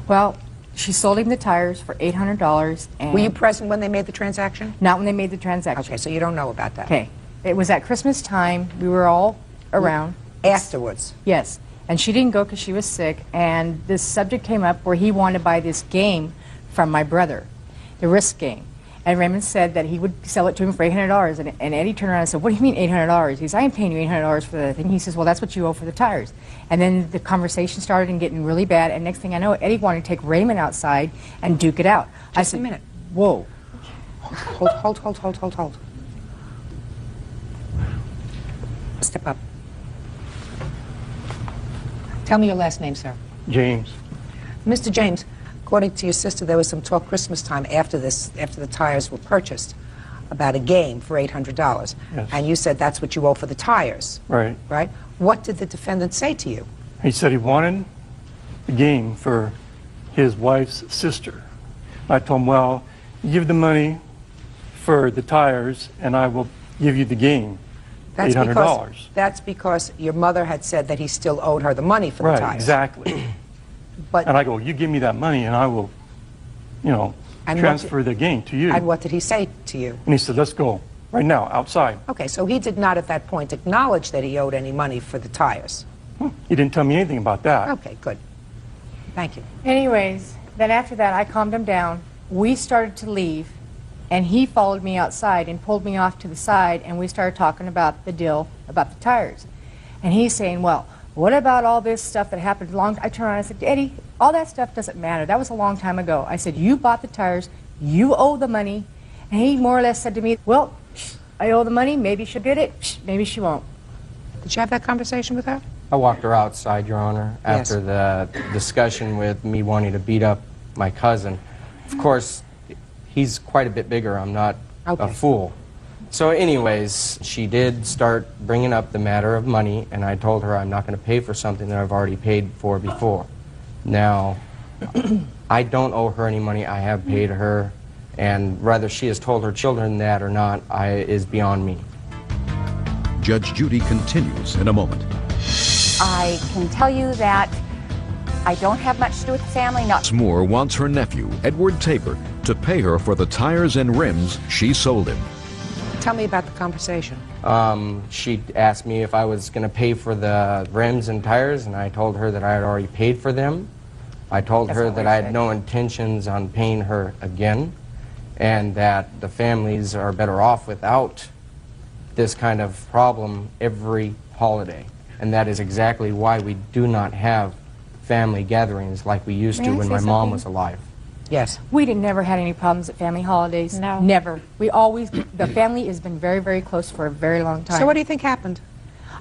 Well, she sold him the tires for $800. And Were you present when they made the transaction? Not when they made the transaction. Okay, so you don't know about that. Okay. It was at Christmas time. We were all around. Afterwards? Yes. And she didn't go because she was sick. And this subject came up where he wanted to buy this game from my brother, the Risk game. And Raymond said that he would sell it to him for $800. And Eddie turned around and said, what do you mean $800? He says, I ain't paying you $800 for the thing. He says, well, that's what you owe for the tires. And then the conversation started and getting really bad. And next thing I know, Eddie wanted to take Raymond outside and duke it out. I said, a minute. Whoa. Hold. Step up. Tell me your last name, sir. James. Mr. James, according to your sister, there was some talk Christmas time after the tires were purchased, about a game for $800. Yes. And you said that's what you owe for the tires. Right. Right? What did the defendant say to you? He said he wanted the game for his wife's sister. I told him, well, you give the money for the tires and I will give you the game, $800. That's because your mother had said that he still owed her the money for the tires. Right, exactly. But and I go, you give me that money and I will, transfer the game to you. And what did he say to you? And he said, let's go right now, outside. Okay, so he did not at that point acknowledge that he owed any money for the tires. He didn't tell me anything about that. Okay, good. Thank you. Anyways, then after that, I calmed him down. We started to leave, and he followed me outside and pulled me off to the side, and we started talking about the deal about the tires. And he's saying, well, what about all this stuff that happened I turned around and I said, Eddie, all that stuff doesn't matter. That was a long time ago. I said, you bought the tires, you owe the money. And he more or less said to me, well, I owe the money, maybe she'll get it, maybe she won't. Did you have that conversation with her? I walked her outside, Your Honor, after the discussion with me wanting to beat up my cousin. Of course, he's quite a bit bigger. I'm not a fool. So anyways, she did start bringing up the matter of money, and I told her I'm not going to pay for something that I've already paid for before. Now, I don't owe her any money. I have paid her, and whether she has told her children that or not is beyond me. Judge Judy continues in a moment. I can tell you that I don't have much to do with the family. Moore wants her nephew, Edward Tabor, to pay her for the tires and rims she sold him. Tell me about the conversation. She asked me if I was going to pay for the rims and tires, and I told her that I had already paid for them. I told her that I had no intentions on paying her again, and that the families are better off without this kind of problem every holiday. And that is exactly why we do not have family gatherings like we used May to I when say my mom something? was alive. Yes. We never had any problems at family holidays. No. Never. The family has been very, very close for a very long time. So what do you think happened?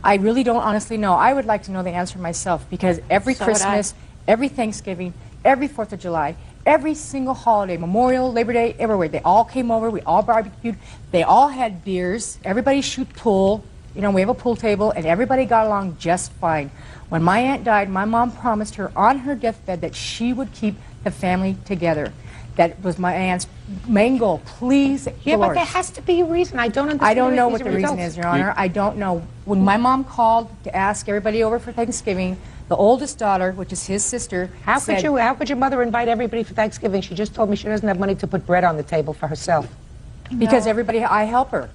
I really don't honestly know. I would like to know the answer myself because every So would Christmas, every Thanksgiving, every 4th of July, every single holiday, Memorial, Labor Day, everywhere, they all came over, we all barbecued, they all had beers, everybody shoot pool, you know, we have a pool table, and everybody got along just fine. When my aunt died, my mom promised her on her deathbed that she would keep the family together. That was my aunt's main goal. Please, Yeah, but Dolores. there has to be a reason. I don't understand. I don't know these what the reason results. is, Your Honor. I don't know. When my mom called to ask everybody over for Thanksgiving, the oldest daughter, which is his sister, How said, could your mother invite everybody for Thanksgiving? She just told me she doesn't have money to put bread on the table for herself. Because everybody, I help her.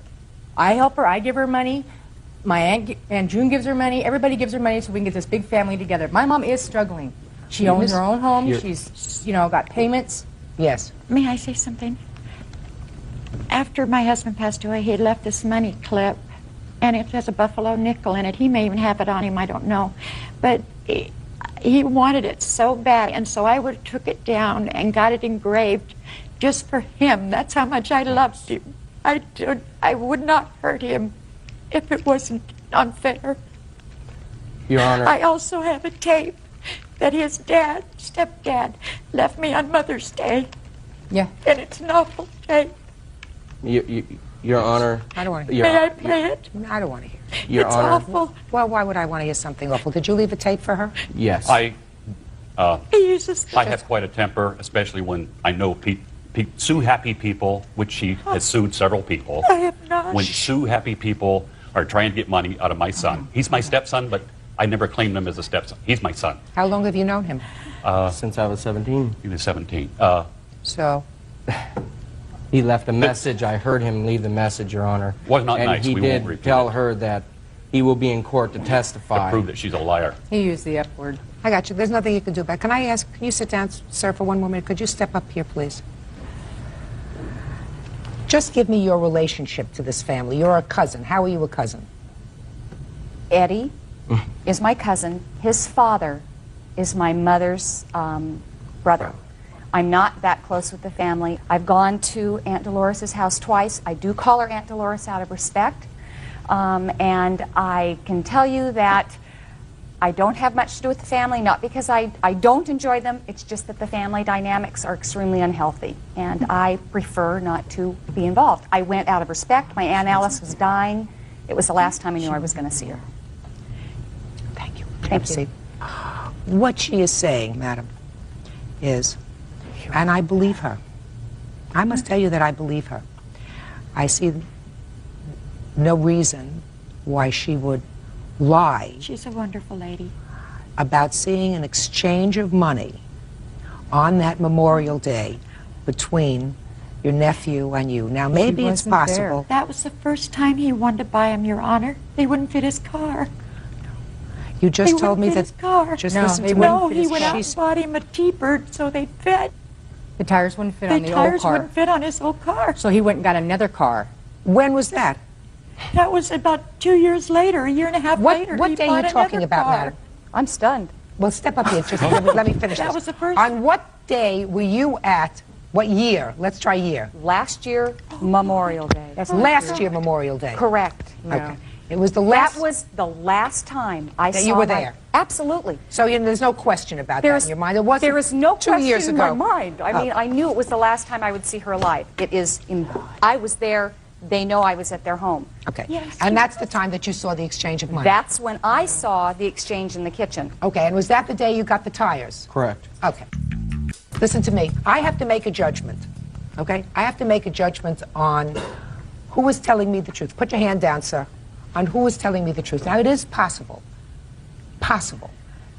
I give her money. My Aunt June gives her money. Everybody gives her money so we can get this big family together. My mom is struggling. She owns her own home. She's, you know, got payments. Yes. May I say something? After my husband passed away, he left this money clip, and it has a buffalo nickel in it. He may even have it on him, I don't know. But he wanted it so bad, and so I took it down and got it engraved just for him. That's how much I loved him. I would not hurt him if it wasn't unfair. Your Honor. I also have a tape that his dad, stepdad, left me on Mother's Day. Yeah. And it's an awful tape. Your Honor. I don't want to Your- May I play it? I don't want to hear it. Your It's Honor. awful. Well, why would I want to hear something awful? Did you leave a tape for her? Yes. I I have quite a temper, especially when I know sue happy people, which she has sued several people. I have not. When sue happy people are trying to get money out of my son. He's my stepson, but I never claimed him as a stepson. He's my son. How long have you known him? Since I was 17. He was 17. So? He left a message. I heard him leave the message, Your Honor. Was not and nice. he We won't did repeat tell it. her that he will be in court to testify. To prove that she's a liar. He used the F word. I got you. There's nothing you can do about it. Can I ask, can you sit down, sir, for one more minute? Could you step up here, please? Just give me your relationship to this family. You're a cousin. How are you a cousin? Eddie is my cousin. His father is my mother's brother. I'm not that close with the family. I've gone to Aunt Dolores' house twice. I do call her Aunt Dolores out of respect. And I can tell you that I don't have much to do with the family, not because I don't enjoy them. It's just that the family dynamics are extremely unhealthy. And I prefer not to be involved. I went out of respect. My Aunt Alice was dying. It was the last time I knew I was going to see her. Thank you. Thank you. See, what she is saying, madam, is, and I believe her. I must tell you that I believe her. I see no reason why she would lie. She's a wonderful lady. About seeing an exchange of money on that Memorial Day between your nephew and you. Now, maybe it's possible. That was the first time he wanted to buy him, Your Honor. They wouldn't fit his car. You just told me that. His car. Just listen to No, me. he went out and bought him a T-Bird so they'd fit. The tires wouldn't fit on the old tires car. wouldn't fit on his old car. So he went and got another car. When was that? That was about 2 years later, a year and a half later. What he day are bought you talking another about, car. madam? I'm stunned. Well, step up here. Just let me finish That this. was the first. On what day were you at? What year? Let's try year. Last year, Memorial Day. That's last year, Memorial Day. Correct. Okay. It was the last. That was the last time I that saw you were my- there. Absolutely. So there's no question about that in your mind. There is no 2 question years in ago. my mind. I mean, I knew it was the last time I would see her alive. I was there. They know I was at their home. Okay. Yes, and that's the time that you saw the exchange of money. That's when I saw the exchange in the kitchen. Okay, and was that the day you got the tires? Correct. Okay. Listen to me. I have to make a judgment. Okay? I have to make a judgment on who is telling me the truth. Put your hand down, sir. On who is telling me the truth. Now, it is possible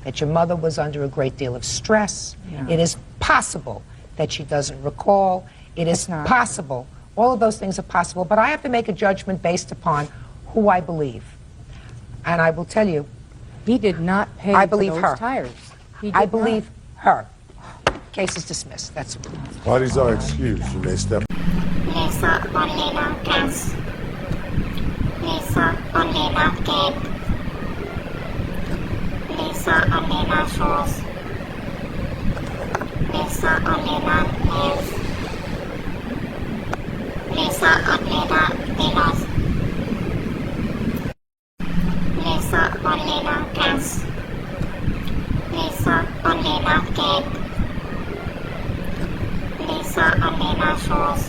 that your mother was under a great deal of stress. Yeah. It is possible that she doesn't recall. It is possible. All of those things are possible, but I have to make a judgment based upon who I believe. And I will tell you, he did not pay I for believe those her. tires. He I did believe her. Case is dismissed. That's Parties are excused. You may step. Lisa only not cash. Lisa only not cake. Lisa only not shoes. Lisa Olena News. Lisa Olena Dinos. Lisa Olena Cast. Lisa Olena Gate. Lisa Olena Shows.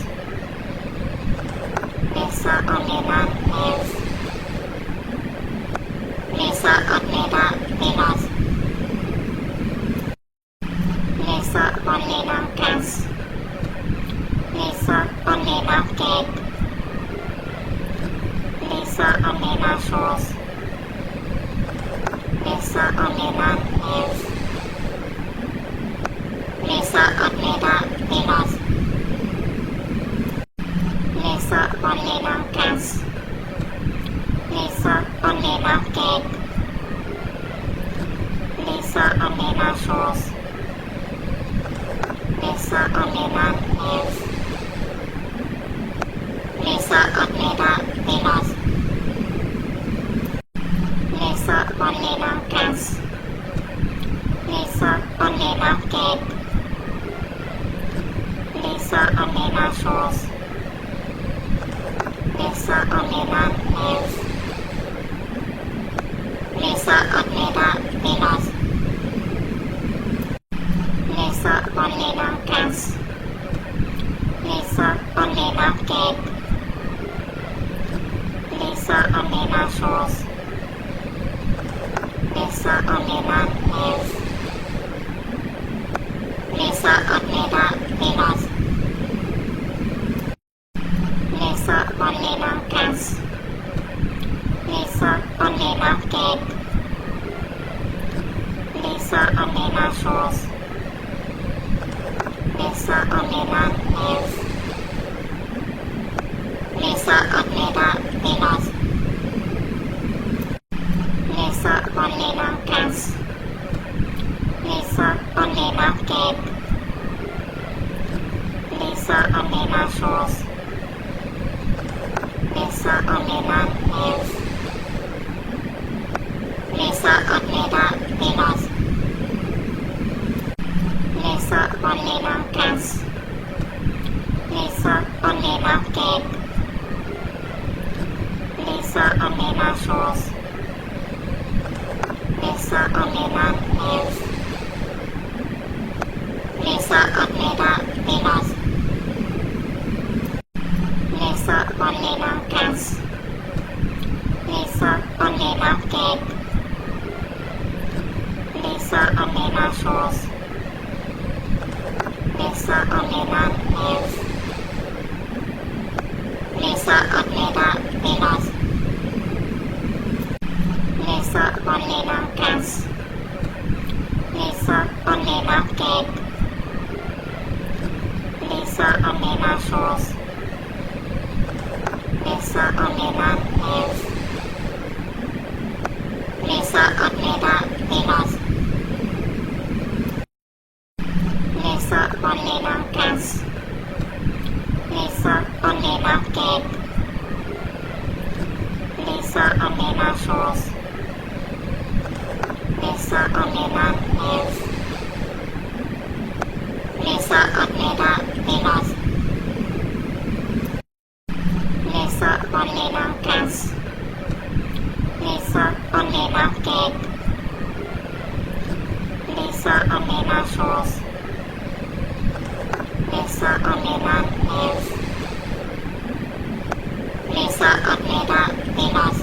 Lisa Olena News. Lisa Olena Dinos. Lisa Olena Cast. Lisa Olena Gate. Lisa Olena Shows. Lisa Olena News. Lisa Olena Dinos. Lisa Olena Cast. Lisa Olena Gate. Lisa Olena Shows. Lisa Olena News. Lisa Olena Dinos. Lisa Olena Cast. Lisa Olena Gate. Lisa Olena Shows. Lisa Olena News. Lisa Olena Dinos. Lisa Olena Cast. Lisa Olena Gate. Lisa Olena Shows. Lisa Olena News. Lisa Olena Dinos. Lisa Olena Cast. Lisa Olena Gate. Lisa Olena Shows. Lisa Olena News. Lisa Olena Dinos. Lisa Olena Cast. Lisa Olena Gate. Lisa Olena Shows. Lisa Olena News. Lisa Olena Dinos. Lisa Olena Cast. Lisa Olena Gate. Lisa Olena Shows. Lisa Olena News. Lisa Olena Dinos. Lisa Olena Cast. Lisa Olena Gate. Lisa Olena Shows. Lisa Olena News. Lisa Olena Dinos. Lisa Olena Cast. Lisa Olena Gate. Lisa Olena Shows. Lisa Olena News. Lisa Olena Dinos. Lisa Olena Cast. Lisa Olena Gate. Lisa Olena Shows. Lisa Olena News. Lisa Olena Dinos. Lisa Olena Cast. Lisa Olena Gate. Lisa Olena Shows. Lisa Olena News. Lisa Olena Dinos.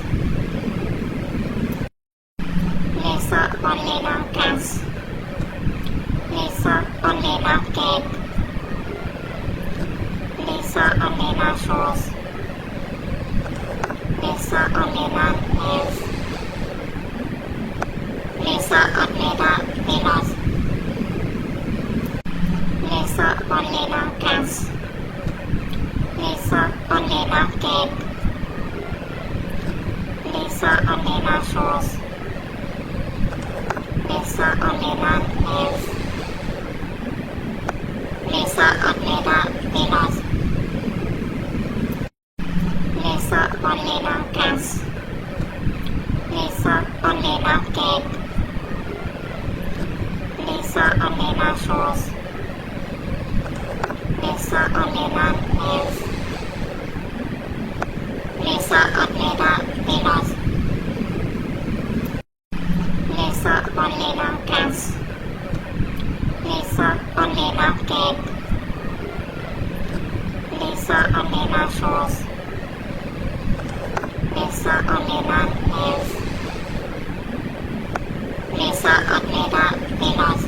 Lisa Olena Cast. Lisa Olena Gate. Lisa Olena Shows. Lisa Olena News. Lisa Olena Dinos. Lisa Olena Cast. Lisa Olena Gate. Lisa Olena Shows. Lisa Olena News. Lisa Olena Dinos. Lisa Olena Cast. Lisa Olena is Lisa Olena Milos Lisa Olena Gas Lisa Olena Gate Lisa Olena Shoes Lisa Olena is Lisa Olena Milos